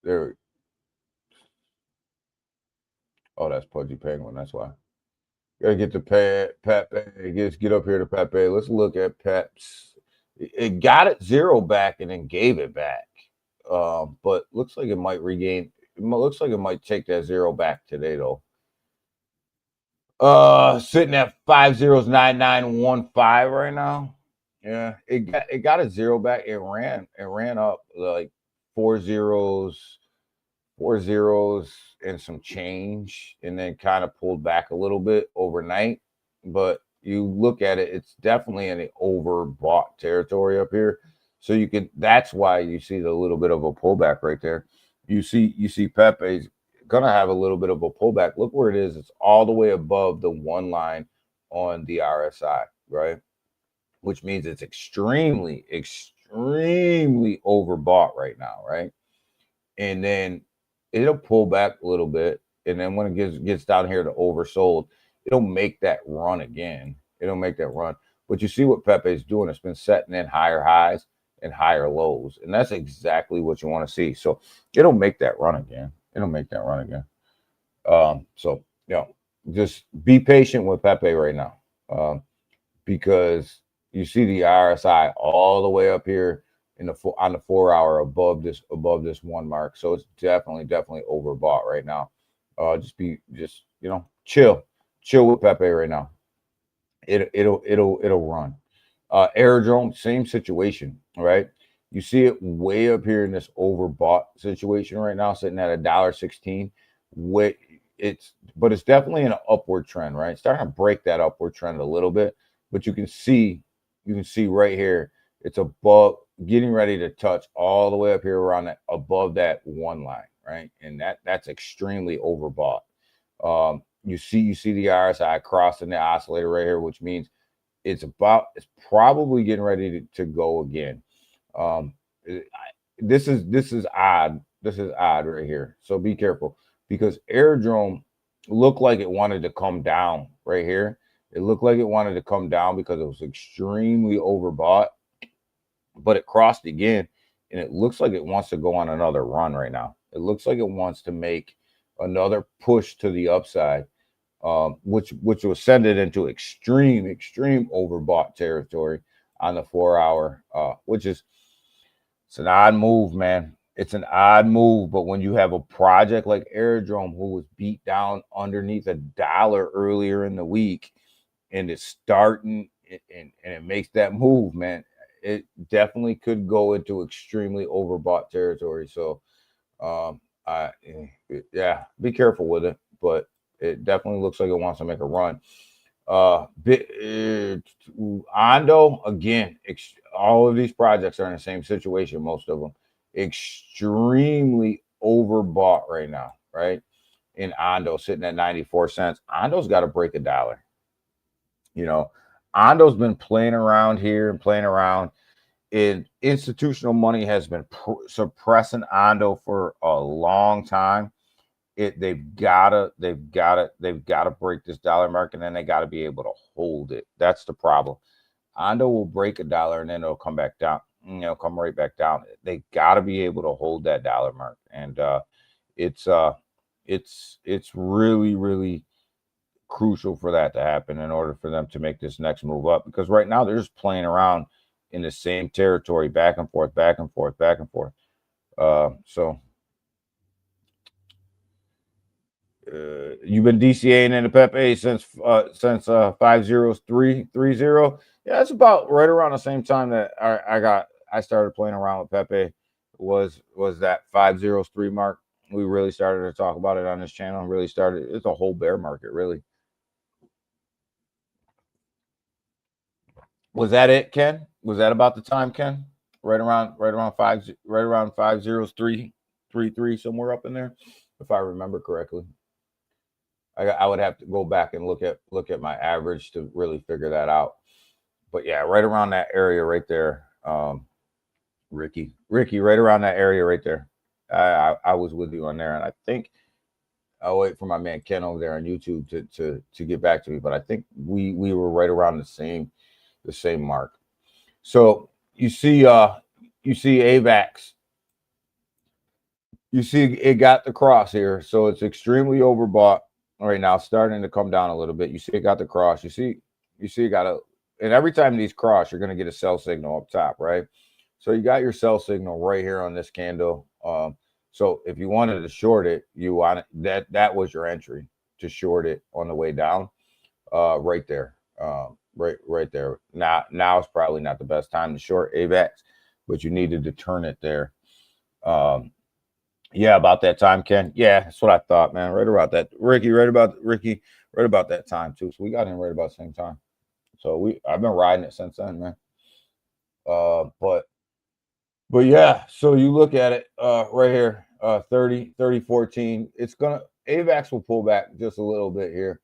There. Oh, that's Pudgy Penguin. That's why. Gotta get to Pepe. Get up here to Pepe. Let's look at Peps. It got it 0 back and then gave it back. But looks like it might regain. It looks like it might take that 0 back today, though. Sitting at 509915 right now. Yeah, it got a 0 back. It ran up like 4 zeros and some change, and then kind of pulled back a little bit overnight. But you look at it, it's definitely in the overbought territory up here. So you can, that's why you see the little bit of a pullback right there. You see Pepe's gonna have a little bit of a pullback. Look where it is. It's all the way above the one line on the RSI, right? Which means it's extremely, extremely overbought right now, right? And then it'll pull back a little bit. And then when it gets down here to oversold, it'll make that run again. It'll make that run. But you see what Pepe is doing. It's been setting in higher highs and higher lows. And that's exactly what you want to see. So it'll make that run again. It'll make that run again. So, you know, just be patient with Pepe right now. Because you see the RSI all the way up here in the on the 4 hour above this one mark. So it's definitely overbought right now. Just you know, chill with Pepe right now. It'll run. Airdrome, same situation, right? You see it way up here in this overbought situation right now, sitting at $1.16. But it's definitely in an upward trend, right? It's starting to break that upward trend a little bit, but you can see right here, it's above, getting ready to touch all the way up here around that, above that one line, right? And that's extremely overbought. You see the RSI crossing the oscillator right here, which means it's probably getting ready to go again. This is odd. This is odd right here. So be careful, because Airdrome looked like it wanted to come down right here. It looked like it wanted to come down because it was extremely overbought, but it crossed again, and it looks like it wants to go on another run right now. It looks like it wants to make another push to the upside, which will send it into extreme overbought territory on the 4 hour, which is, it's an odd move, man. It's an odd move, but when you have a project like Airdrome, who was beat down underneath $1 earlier in the week, and it's starting and it makes that move, man, it definitely could go into extremely overbought territory. So, yeah, be careful with it, but it definitely looks like it wants to make a run. Ondo, again, all of these projects are in the same situation, most of them. Extremely overbought right now, right? In Ondo, sitting at 94 cents. Ondo's got to break $1. You know, Ondo's been playing around here and playing around. And institutional money has been suppressing Ondo for a long time. They've gotta break this dollar mark, and then they gotta be able to hold it. That's the problem. Ondo will break $1 and then it'll come back down. You know, come right back down. They gotta be able to hold that dollar mark, and it's really crucial for that to happen in order for them to make this next move up. Because right now they're just playing around in the same territory, back and forth. So. You've been DCAing in the Pepe since 50330. Yeah, it's about right around the same time that I started playing around with Pepe. Was that 503 mark? We really started to talk about it on this channel. Really started. It's a whole bear market, really. Was that it, Ken? Was that about the time, Ken? Right around 50333, somewhere up in there, if I remember correctly. I would have to go back and look at my average to really figure that out. But yeah, right around that area right there. Ricky, right around that area right there. I was with you on there, and I think I'll wait for my man Ken over there on YouTube to get back to me. But I think we were right around the same mark. So you see AVAX. You see it got the cross here, so it's extremely overbought right now, starting to come down a little bit. You see it got the cross. You see it got a, and every time these cross, you're going to get a sell signal up top, right? So you got your sell signal right here on this candle. So if you wanted to short it, you want it, that was your entry to short it on the way down, right there, right there. Now is probably not the best time to short AVAX, but you needed to turn it there. Yeah, about that time, Ken. Yeah, that's what I thought, man. Right about that. Ricky, right about that time too. So we got in right about the same time. So I've been riding it since then, man. But yeah, so you look at it right here, 30, 14. It's gonna AVAX will pull back just a little bit here,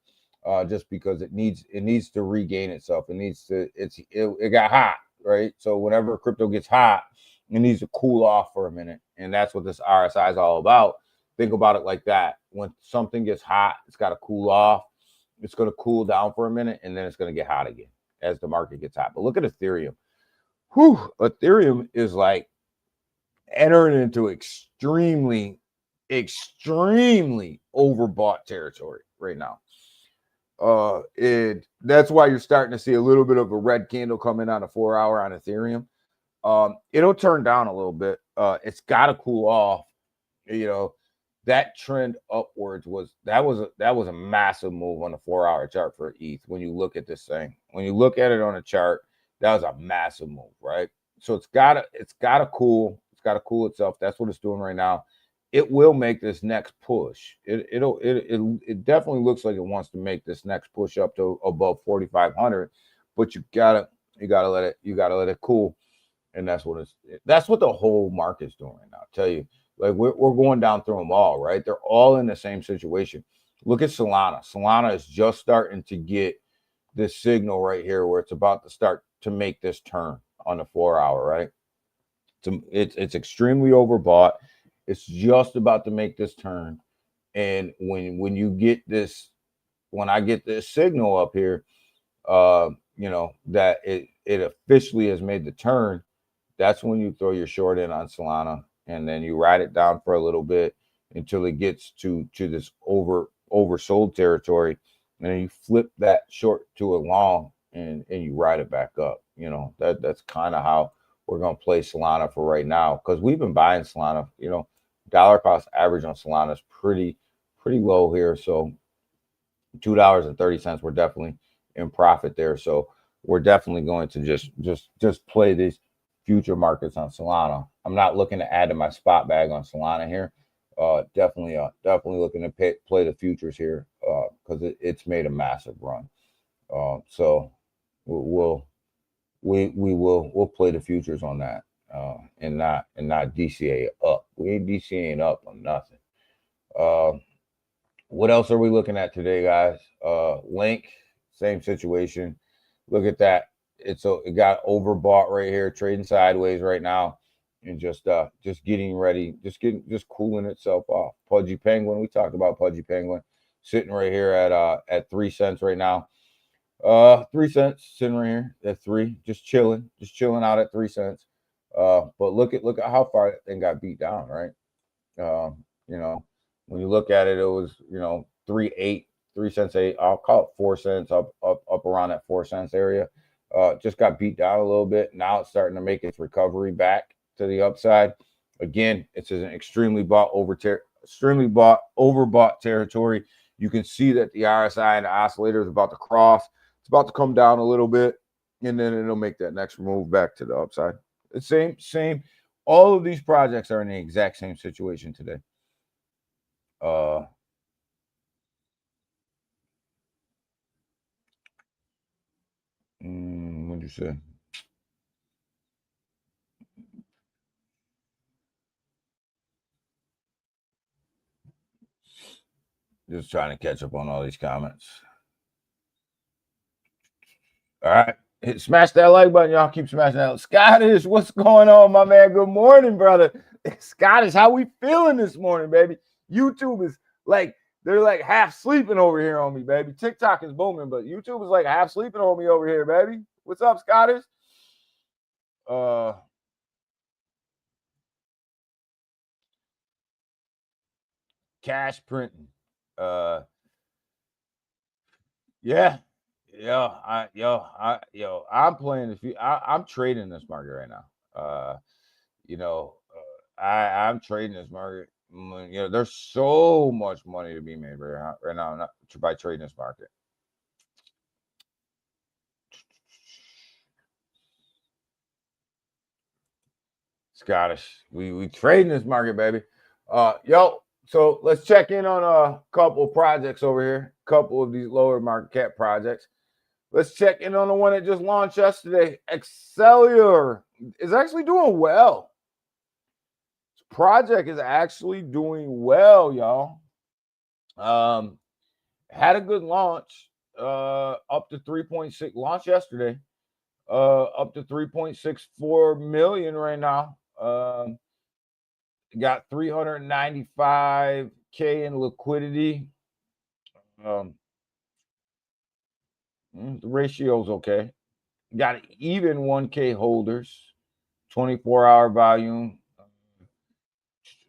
just because it needs to regain itself. It got hot, right? So whenever crypto gets hot, it needs to cool off for a minute, and that's what this RSI is all about. Think about it like that. When something gets hot, it's got to cool off. It's going to cool down for a minute, and then it's going to get hot again as the market gets hot. But look at Ethereum. Whew, Ethereum is like entering into extremely overbought territory right now. That's why you're starting to see a little bit of a red candle coming on a 4 hour on Ethereum. It'll turn down a little bit. It's got to cool off. That trend upwards was a massive move on the 4 hour chart for ETH. When you look at this thing, when you look at it on a chart, that was a massive move, right? So it's gotta cool. It's got to cool itself. That's what it's doing right now. It will make this next push. It definitely looks like it wants to make this next push up to above 4,500, but you gotta let it cool, and that's what the whole market's doing right now. I tell you, like we're going down through them all, right? They're all in the same situation. Look at Solana. Solana is just starting to get this signal right here where it's about to start to make this turn on the 4 hour, right? It's extremely overbought. It's just about to make this turn. And when you get this, when I get this signal up here, that it officially has made the turn, that's when you throw your short in on Solana, and then you ride it down for a little bit until it gets to this oversold territory, and then you flip that short to a long, and you ride it back up. That's kind of how we're going to play Solana for right now, because we've been buying Solana. Dollar cost average on Solana is pretty low here. So $2.30, we're definitely in profit there. So we're definitely going to just play these future markets on Solana. I'm not looking to add to my spot bag on Solana here. Definitely looking to play the futures here, because it's made a massive run. So we'll play the futures on that, and not DCA up. We ain't DCAing up on nothing. What else are we looking at today, guys? Link, same situation. Look at that. It got overbought right here, trading sideways right now, and just getting ready, just cooling itself off. Pudgy Penguin, we talked about Pudgy Penguin, sitting right here at 3 cents right now. 3 cents sitting right here at 3, just chilling out at 3 cents. But look at how far that thing got beat down, right? When you look at it, it was 3 cents 8. I'll call it 4 cents up around that 4 cents area. Just got beat down a little bit. Now it's starting to make its recovery back to the upside. Again, it's an extremely overbought territory. You can see that the RSI and the oscillator is about to cross. It's about to come down a little bit, and then it'll make that next move back to the upside. The same. All of these projects are in the exact same situation today. What'd you say? Just trying to catch up on all these comments. All right. Smash that like button. Y'all keep smashing that. Scottish, what's going on, my man? Good morning, brother. Scottish, how we feeling this morning, baby? YouTube is like, they're like half sleeping over here on me, baby. TikTok is booming, but YouTube is like half sleeping on me over here, baby. What's up, Scottish? Cash printing. Yeah. I'm playing I'm trading this market right now. I'm trading this market. There's so much money to be made right now by trading this market. Scottish, we trading this market, baby. So let's check in on a couple of projects over here. A couple of these lower market cap projects. Let's check in on the one that just launched yesterday. Excellior is actually doing well. This project is actually doing well, y'all. Had a good launch. Up to 3.6 launch yesterday. Up to 3.64 million right now. Got 395K in liquidity. The ratio's okay. Got even 1K holders, 24-hour volume.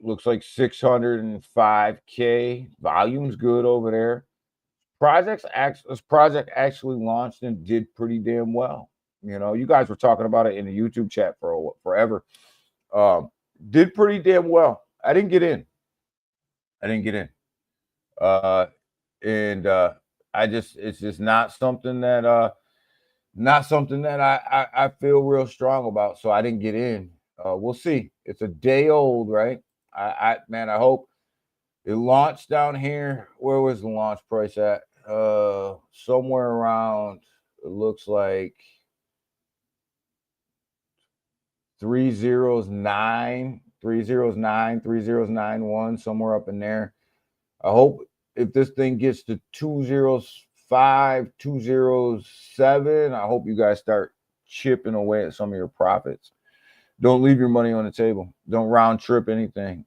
Looks like 605K. Volume's good over there. This project actually launched and did pretty damn well. You know, you guys were talking about it in the YouTube chat for forever. Did pretty damn well. I didn't get in. It's just not something that I feel real strong about. So I didn't get in. We'll see. It's a day old, right? I hope it launched down here. Where was the launch price at? Somewhere around, it looks like 309, 3091, somewhere up in there. I hope if this thing gets to 205, 207, I hope you guys start chipping away at some of your profits. Don't leave your money on the table. Don't round trip anything.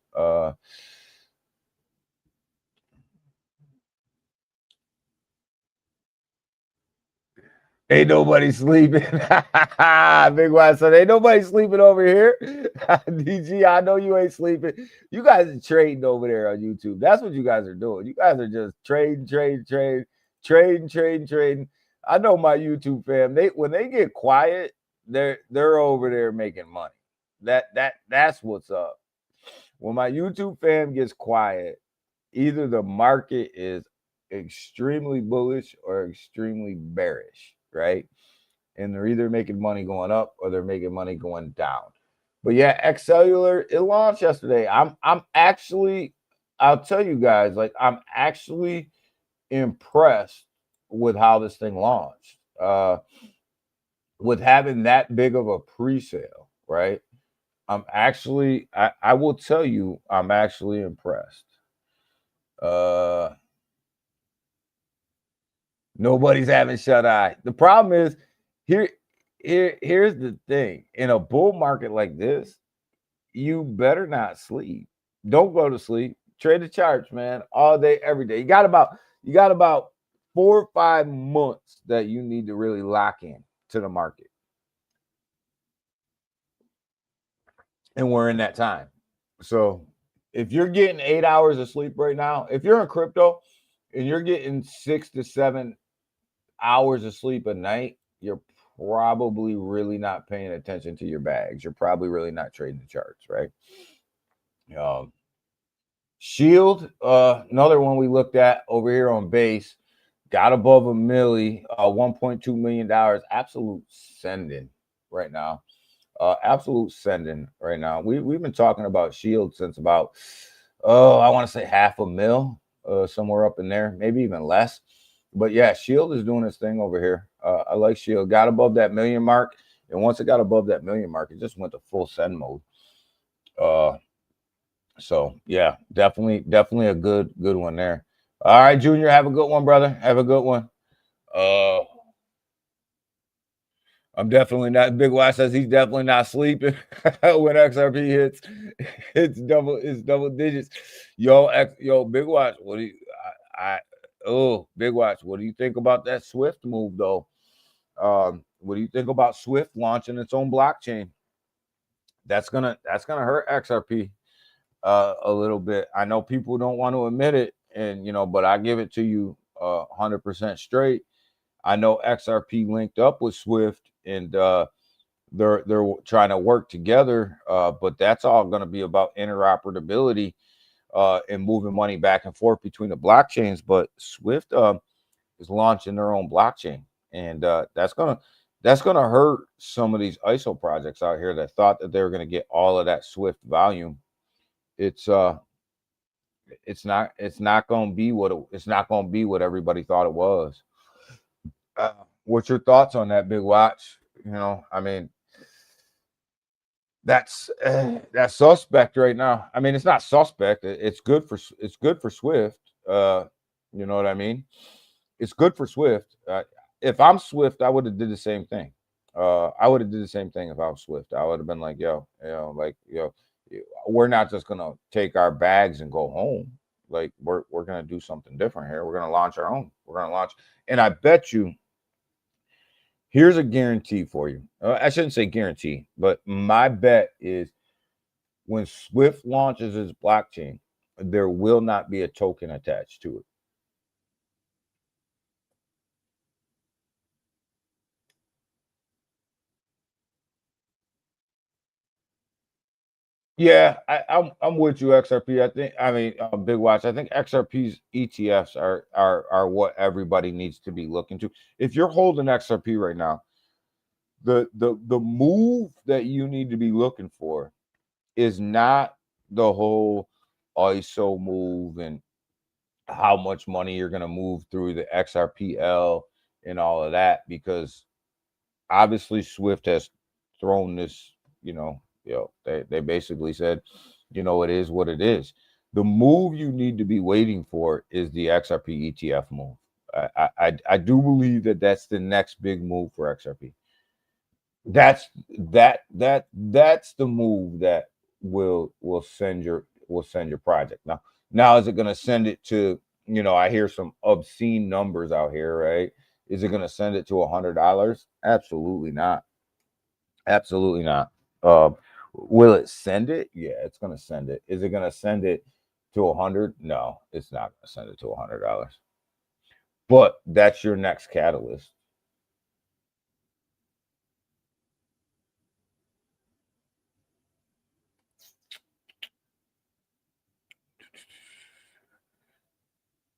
Ain't nobody sleeping. Big Y said, ain't nobody sleeping over here. DG, I know you ain't sleeping. You guys are trading over there on YouTube. That's what you guys are doing. You guys are just trading. I know my YouTube fam, when they get quiet, they're over there making money. That's what's up. When my YouTube fam gets quiet, either the market is extremely bullish or extremely bearish, right? And they're either making money going up or they're making money going down. But yeah, Excellior, it launched yesterday. I'm actually, I'll tell you guys, like, I'm actually impressed with how this thing launched. With having that big of a pre-sale, right? I will tell you, I'm actually impressed. Nobody's having shut eye. The problem is here's the thing. In a bull market like this, you better not sleep. Don't go to sleep. Trade the charts, man, all day, every day. You got about 4 or 5 months that you need to really lock in to the market. And we're in that time. So if you're getting 8 hours of sleep right now, if you're in crypto and you're getting 6 to 7 hours of sleep a night, you're probably really not paying attention to your bags. You're probably really not trading the charts, right? Shield, another one we looked at over here on base, got above a milli, $1.2 million. Absolute sending right now. Absolute sending right now. We've been talking about Shield since about, I want to say $500,000, somewhere up in there, maybe even less. But yeah, Shield is doing its thing over here. I like Shield. Got above that million mark, and once it got above that million mark, it just went to full send mode. So yeah, definitely a good one there. All right, Junior, have a good one, brother. Have a good one. I'm definitely not. Big Y says he's definitely not sleeping when XRP hits. It's double digits. Yo, Big Watch. What do you? Big Watch. What do you think about that Swift move, though? What do you think about Swift launching its own blockchain? That's gonna hurt XRP a little bit. I know people don't want to admit it, and but I give it to you 100% straight. I know XRP linked up with Swift, and they're trying to work together, but that's all going to be about interoperability and moving money back and forth between the blockchains. But Swift is launching their own blockchain, and that's gonna hurt some of these ISO projects out here that thought that they were going to get all of that Swift volume. It's not going to be what everybody thought it was. What's your thoughts on that, Big Watch? You know, I mean, that's suspect right now. I mean, it's not suspect. It's good for Swift. You know what I mean? It's good for Swift. If I'm Swift, I would have did the same thing. I would have did the same thing if I was Swift. I would have been like, we're not just gonna take our bags and go home. Like we're gonna do something different here. We're gonna launch our own. We're gonna launch, and I bet you. Here's a guarantee for you. I shouldn't say guarantee, but my bet is when Swift launches its blockchain, there will not be a token attached to it. Yeah, I'm with you, XRP. Big Watch. I think XRP's ETFs are what everybody needs to be looking to. If you're holding XRP right now, the move that you need to be looking for is not the whole ISO move and how much money you're going to move through the XRPL and all of that, because obviously Swift has thrown this, they basically said, it is what it is. The move you need to be waiting for is the XRP ETF move. I do believe that that's the next big move for XRP. That's the move that will send your project. Now is it going to send it to, I hear some obscene numbers out here, right? Is it going to send it to $100? Absolutely not. Absolutely not. Will it send it? Yeah, it's going to send it. Is it going to send it to 100? No, it's not going to send it to $100. But that's your next catalyst.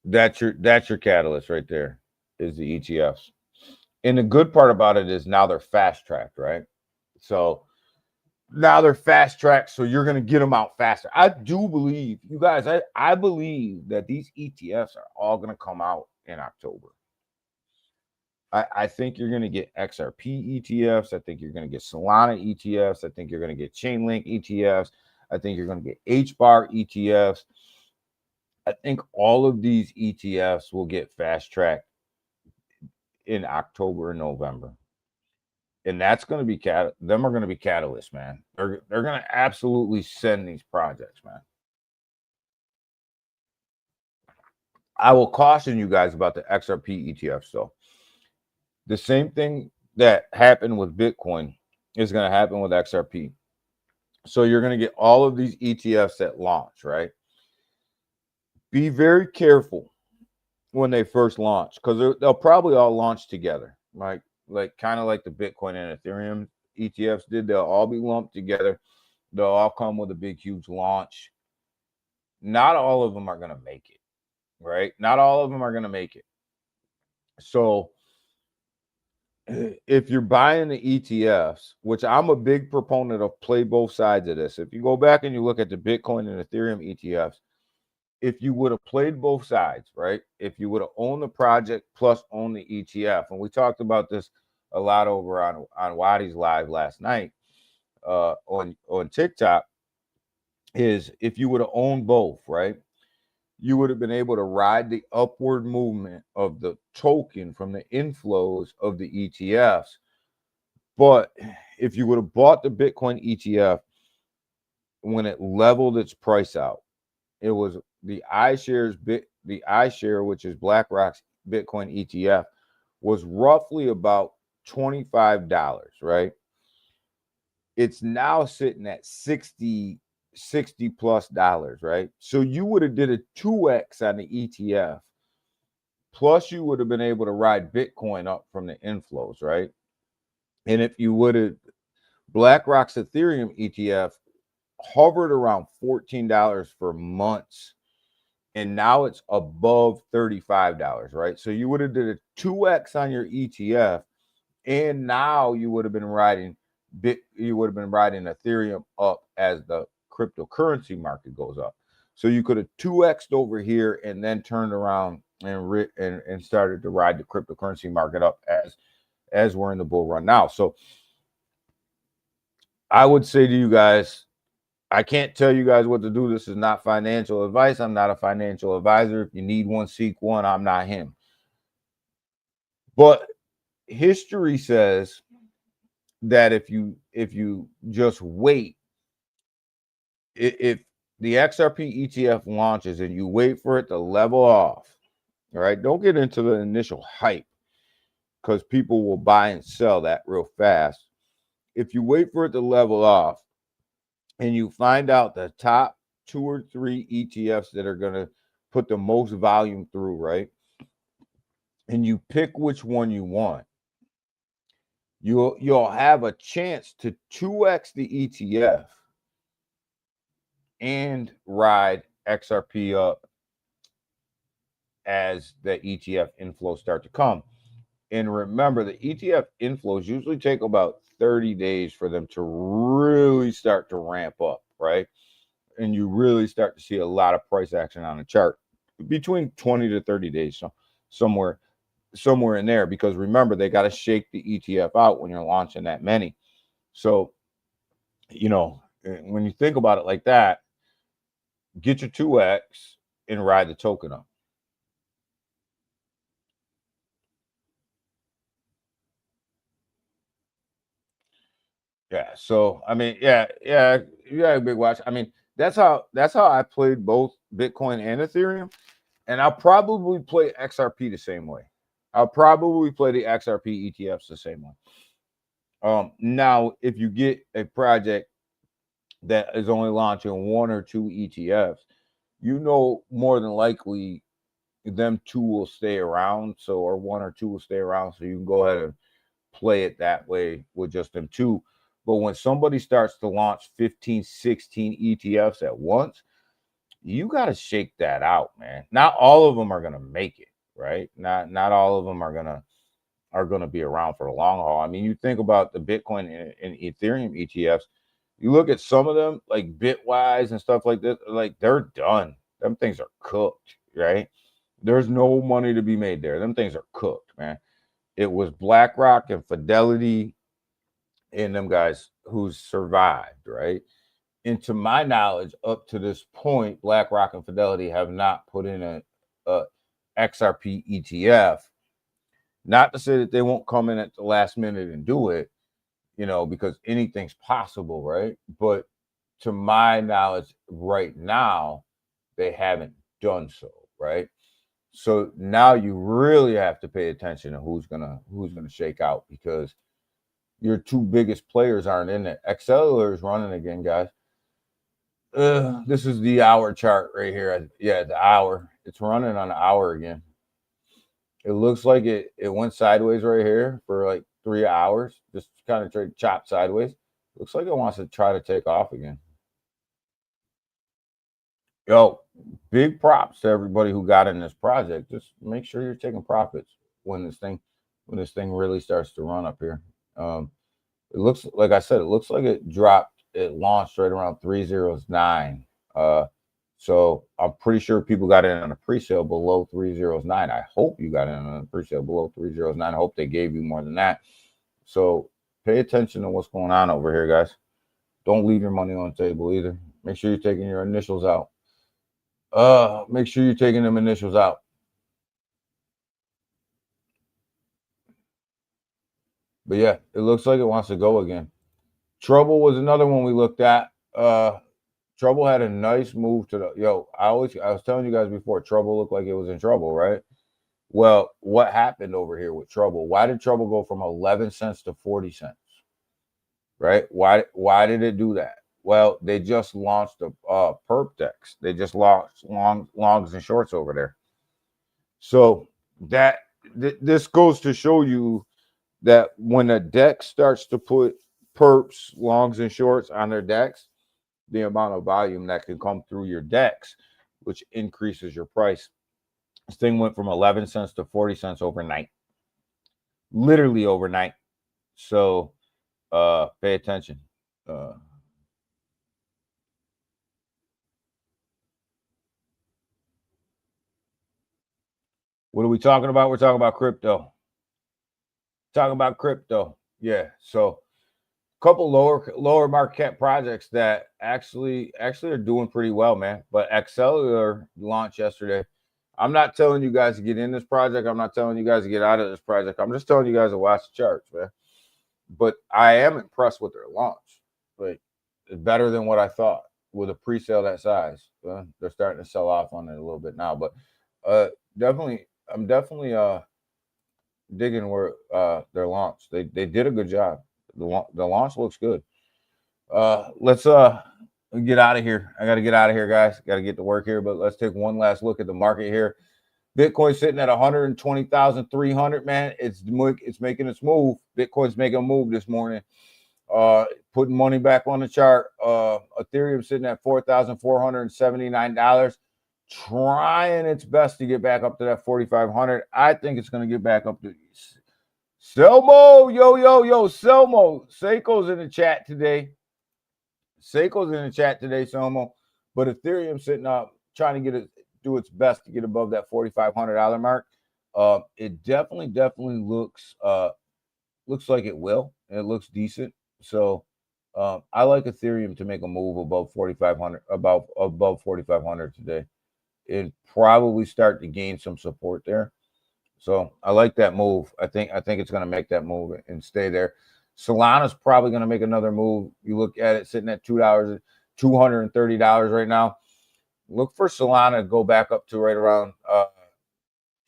That's your catalyst right there, is the ETFs. And the good part about it is now they're fast tracked, right? So now they're fast tracked, so you're going to get them out faster. I do believe, you guys, I believe that these ETFs are all going to come out in October. I think you're going to get XRP ETFs. I think you're going to get Solana ETFs. I think you're going to get Chainlink ETFs. I think you're going to get HBAR ETFs. I think all of these ETFs will get fast tracked in October and November. And that's going to be them are going to be catalysts, man. They're going to absolutely send these projects, man. I will caution you guys about the XRP ETFs, though. The same thing that happened with Bitcoin is going to happen with XRP. So you're going to get all of these ETFs that launch, right? Be very careful when they first launch, because they'll probably all launch together, right? Like kind of like the Bitcoin and Ethereum ETFs did. They'll all be lumped together. They'll all come with a big, huge launch. Not all of them are going to make it, right? Not all of them are going to make it. So if you're buying the ETFs, which I'm a big proponent of, play both sides of this. If you go back and you look at the Bitcoin and Ethereum ETFs, if you would have played both sides, right? If you would have owned the project plus owned the ETF, and we talked about this a lot over on Wadi's live last night on TikTok, is if you would have owned both, right? You would have been able to ride the upward movement of the token from the inflows of the ETFs. But if you would have bought the Bitcoin ETF when it leveled its price out, it was the iShares which is BlackRock's Bitcoin ETF, was roughly about $25, right? It's now sitting at 60 plus dollars, right? So you would have did a 2x on the ETF, plus you would have been able to ride Bitcoin up from the inflows, right? And if you would have, BlackRock's Ethereum ETF hovered around $14 for months, and now it's above $35, right? So you would have did a 2x on your ETF, and now you would have been riding Ethereum up as the cryptocurrency market goes up. So you could have 2x'd over here and then turned around and started to ride the cryptocurrency market up as as we're in the bull run now. So I would say to you guys, I can't tell you guys what to do. This is not financial advice. I'm not a financial advisor. If you need one, seek one. I'm not him. But history says that if you just wait, if the XRP ETF launches and you wait for it to level off, all right, don't get into the initial hype because people will buy and sell that real fast. If you wait for it to level off and you find out the top 2 or 3 ETFs that are going to put the most volume through, right? And you pick which one you want, you'll have a chance to 2x the ETF and ride XRP up as the ETF inflows start to come. And remember, the ETF inflows usually take about 30 days for them to really start to ramp up, right? And you really start to see a lot of price action on the chart between 20 to 30 days, so somewhere in there, because remember, they got to shake the ETF out when you're launching that many. So, you know, when you think about it like that, get your 2x and ride the token up. Yeah. So I mean, yeah, you got a big watch. I mean, that's how I played both Bitcoin and Ethereum, and I'll probably play XRP the same way. I'll probably play the XRP ETFs the same way. Now, if you get a project that is only launching 1 or 2 ETFs, you know, more than likely them 2 will stay around. So, or 1 or 2 will stay around. So you can go ahead and play it that way with just them 2. But when somebody starts to launch 15, 16 ETFs at once, you got to shake that out, man. Not all of them are going to make it, right? Not all of them are going to be around for the long haul. I mean, you think about the Bitcoin and Ethereum ETFs, you look at some of them like Bitwise and stuff like this, like they're done. Them things are cooked, right? There's no money to be made there. Them things are cooked, man. It was BlackRock and Fidelity and them guys who survived, right? And to my knowledge, up to this point, BlackRock and Fidelity have not put in a XRP ETF. Not to say that they won't come in at the last minute and do it, you know, because anything's possible, right? But to my knowledge, right now, they haven't done so, right? So now you really have to pay attention to who's gonna shake out, because your 2 biggest players aren't in it. Accelerator is running again, guys. This is the hour chart right here. Yeah, the hour. It's running on the hour again. It looks like it went sideways right here for like 3 hours. Just kind of tried to chop sideways. Looks like it wants to try to take off again. Yo, big props to everybody who got in this project. Just make sure you're taking profits when this thing really starts to run up here. It looks like, I said, it looks like it launched right around 309. So I'm pretty sure people got in on a pre-sale below 309. I hope you got in on a pre-sale below 309. I hope they gave you more than that. So pay attention to what's going on over here, guys. Don't leave your money on the table either. Make sure you're taking your initials out. Make sure you're taking them initials out. But yeah, it looks like it wants to go again. Trouble was another one we looked at. Trouble had a nice move to the I was telling you guys before, Trouble looked like it was in trouble, right? Well, what happened over here with Trouble? Why did Trouble go from 11 cents to 40 cents? Right? Why did it do that? Well, they just launched a perp dex. They just launched longs and shorts over there. So that this goes to show you that when a dex starts to put perps, longs, and shorts on their decks, the amount of volume that can come through your decks, which increases your price. This thing went from 11 cents to 40 cents overnight, literally overnight. So pay attention. What are we talking about? We're talking about crypto. Talking about crypto. Yeah. So a couple lower market cap projects that actually are doing pretty well, man. But Accelerator launched yesterday. I'm not telling you guys to get in this project. I'm not telling you guys to get out of this project. I'm just telling you guys to watch the charts, man. But I am impressed with their launch. Like, it's better than what I thought with a pre-sale that size. They're starting to sell off on it a little bit now, but I'm definitely digging where their launch. They did a good job. The launch looks good. Let's get out of here. I got to get out of here, guys. Got to get to work here, but let's take one last look at the market here. Bitcoin sitting at 120,300, man. It's making its move. Bitcoin's making a move this morning. Putting money back on the chart. Ethereum sitting at $4,479, trying its best to get back up to that 4,500. I think it's going to get back up to Selmo. Yo, Selmo. Seiko's in the chat today. Selmo. But Ethereum sitting up, trying to do its best to get above that $4,500 mark. It definitely looks like it will. It looks decent. So I like Ethereum to make a move above 4,500, above 4,500 today. It probably start to gain some support there. So I like that move. I think it's going to make that move and stay there. Solana's probably going to make another move. You look at it sitting at $230 right now. Look for Solana to go back up to right around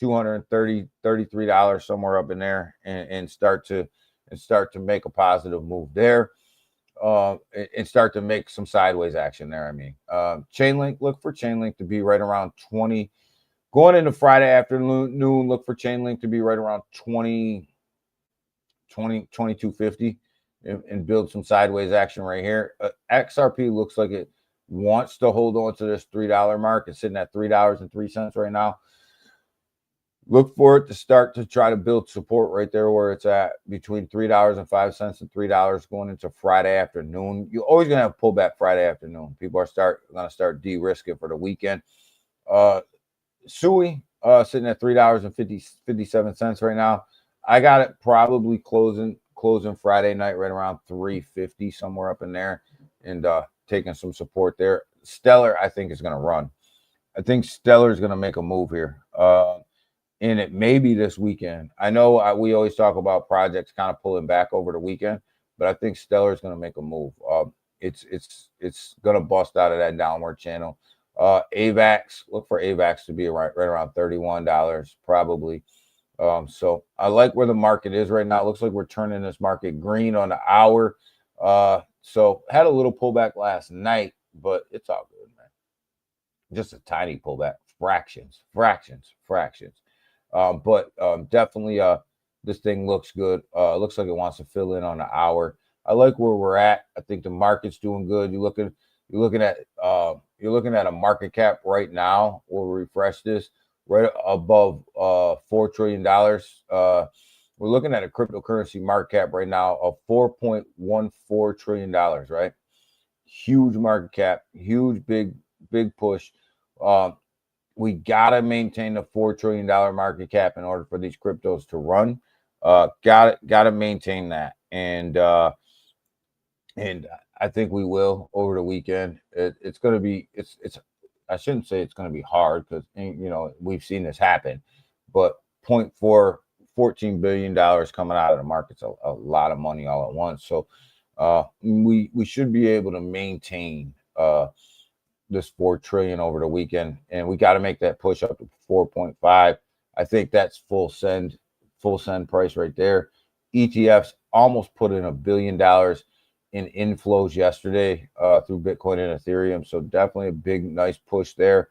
$233, somewhere up in there, and start to make a positive move there. And start to make some sideways action there. I mean, Chainlink, look for Chainlink to be right around 20. Going into Friday afternoon, look for Chainlink to be right around 2250 and build some sideways action right here. XRP looks like it wants to hold on to this $3 mark. It's sitting at $3.03 right now. Look for it to start to try to build support right there where it's at, between $3.05 and $3 going into Friday afternoon. You're always going to have pullback Friday afternoon. People are going to start de-risking for the weekend. SUI sitting at $3.57 right now. I got it probably closing Friday night right around 350, somewhere up in there, and taking some support there. Stellar, I think, is going to run. I think Stellar is going to make a move here. And it may be this weekend. I know we always talk about projects kind of pulling back over the weekend, but I think Stellar is going to make a move. It's going to bust out of that downward channel. AVAX, look for AVAX to be right around $31 probably. So I like where the market is right now. It looks like we're turning this market green on the hour. So had a little pullback last night, but it's all good, man. Just a tiny pullback, fractions. But definitely this thing looks good. Looks like it wants to fill in on the hour. I like where we're at. I think the market's doing good. You're looking at a market cap right now. We'll refresh this right above $4 trillion. We're looking at a cryptocurrency market cap right now of $4.14 trillion, right? Huge market cap, huge big push. We gotta maintain the $4 trillion market cap in order for these cryptos to run. Gotta maintain that, and I think we will over the weekend. It's gonna be I shouldn't say it's gonna be hard, because we've seen this happen, but $14 billion coming out of the market's a lot of money all at once. So we should be able to maintain this 4 trillion over the weekend, and we got to make that push up to 4.5. I think that's full send price right there. ETFs almost put in $1 billion in inflows yesterday through Bitcoin and Ethereum, so definitely a big nice push there.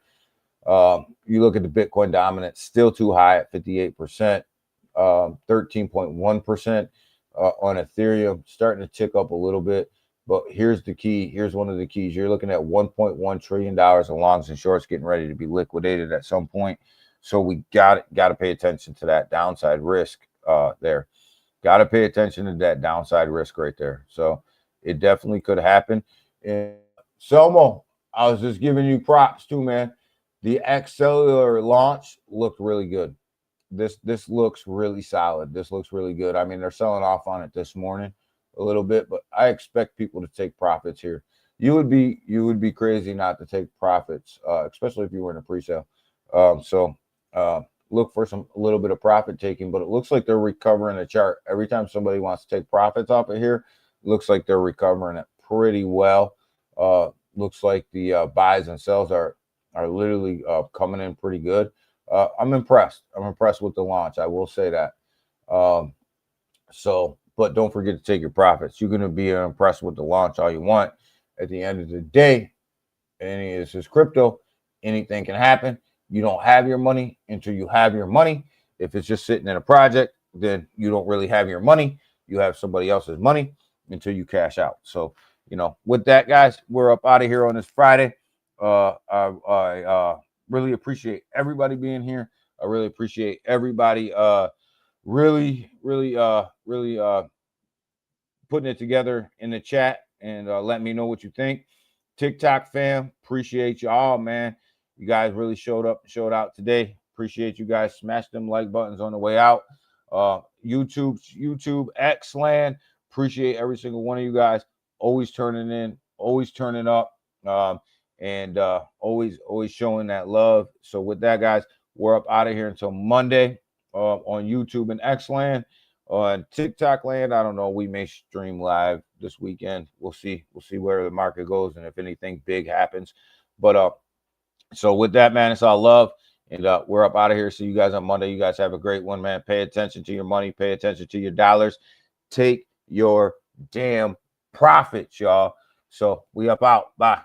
You look at the Bitcoin dominance, still too high at 58%, 13.1% on Ethereum, starting to tick up a little bit. But here's the key. Here's one of the keys. You're looking at $1.1 trillion of longs and shorts getting ready to be liquidated at some point. So we got to pay attention to that downside risk there. Got to pay attention to that downside risk right there. So it definitely could happen. And Selmo, I was just giving you props too, man. The X Cellular launch looked really good. this looks really solid. This looks really good. I mean, they're selling off on it this morning a little bit, but I expect people to take profits here. You would be crazy not to take profits, especially if you were in a pre-sale. So look for a little bit of profit taking, but it looks like they're recovering the chart. Every time somebody wants to take profits off of here, it looks like they're recovering it pretty well. Looks like the buys and sells are literally coming in pretty good. I'm impressed. I'm impressed with the launch. I will say that. But don't forget to take your profits. You're going to be impressed with the launch all you want. At the end of the day, this is crypto. Anything can happen. You don't have your money until you have your money. If it's just sitting in a project, then you don't really have your money. You have somebody else's money until you cash out. So, with that, guys, we're up out of here on this Friday. I really appreciate everybody being here. I really appreciate everybody really putting it together in the chat and letting me know what you think. TikTok fam, appreciate y'all, man. You guys really showed out today. Appreciate you guys. Smash them like buttons on the way out. YouTube X land. Appreciate every single one of you guys. Always turning in, always turning up, and always showing that love. So with that, guys, we're up out of here until Monday on YouTube and X land. On TikTok land, I don't know. We may stream live this weekend. We'll see. We'll see where the market goes and if anything big happens. But so with that, man, it's all love. And we're up out of here. See you guys on Monday. You guys have a great one, man. Pay attention to your money. Pay attention to your dollars. Take your damn profits, y'all. So we up out. Bye.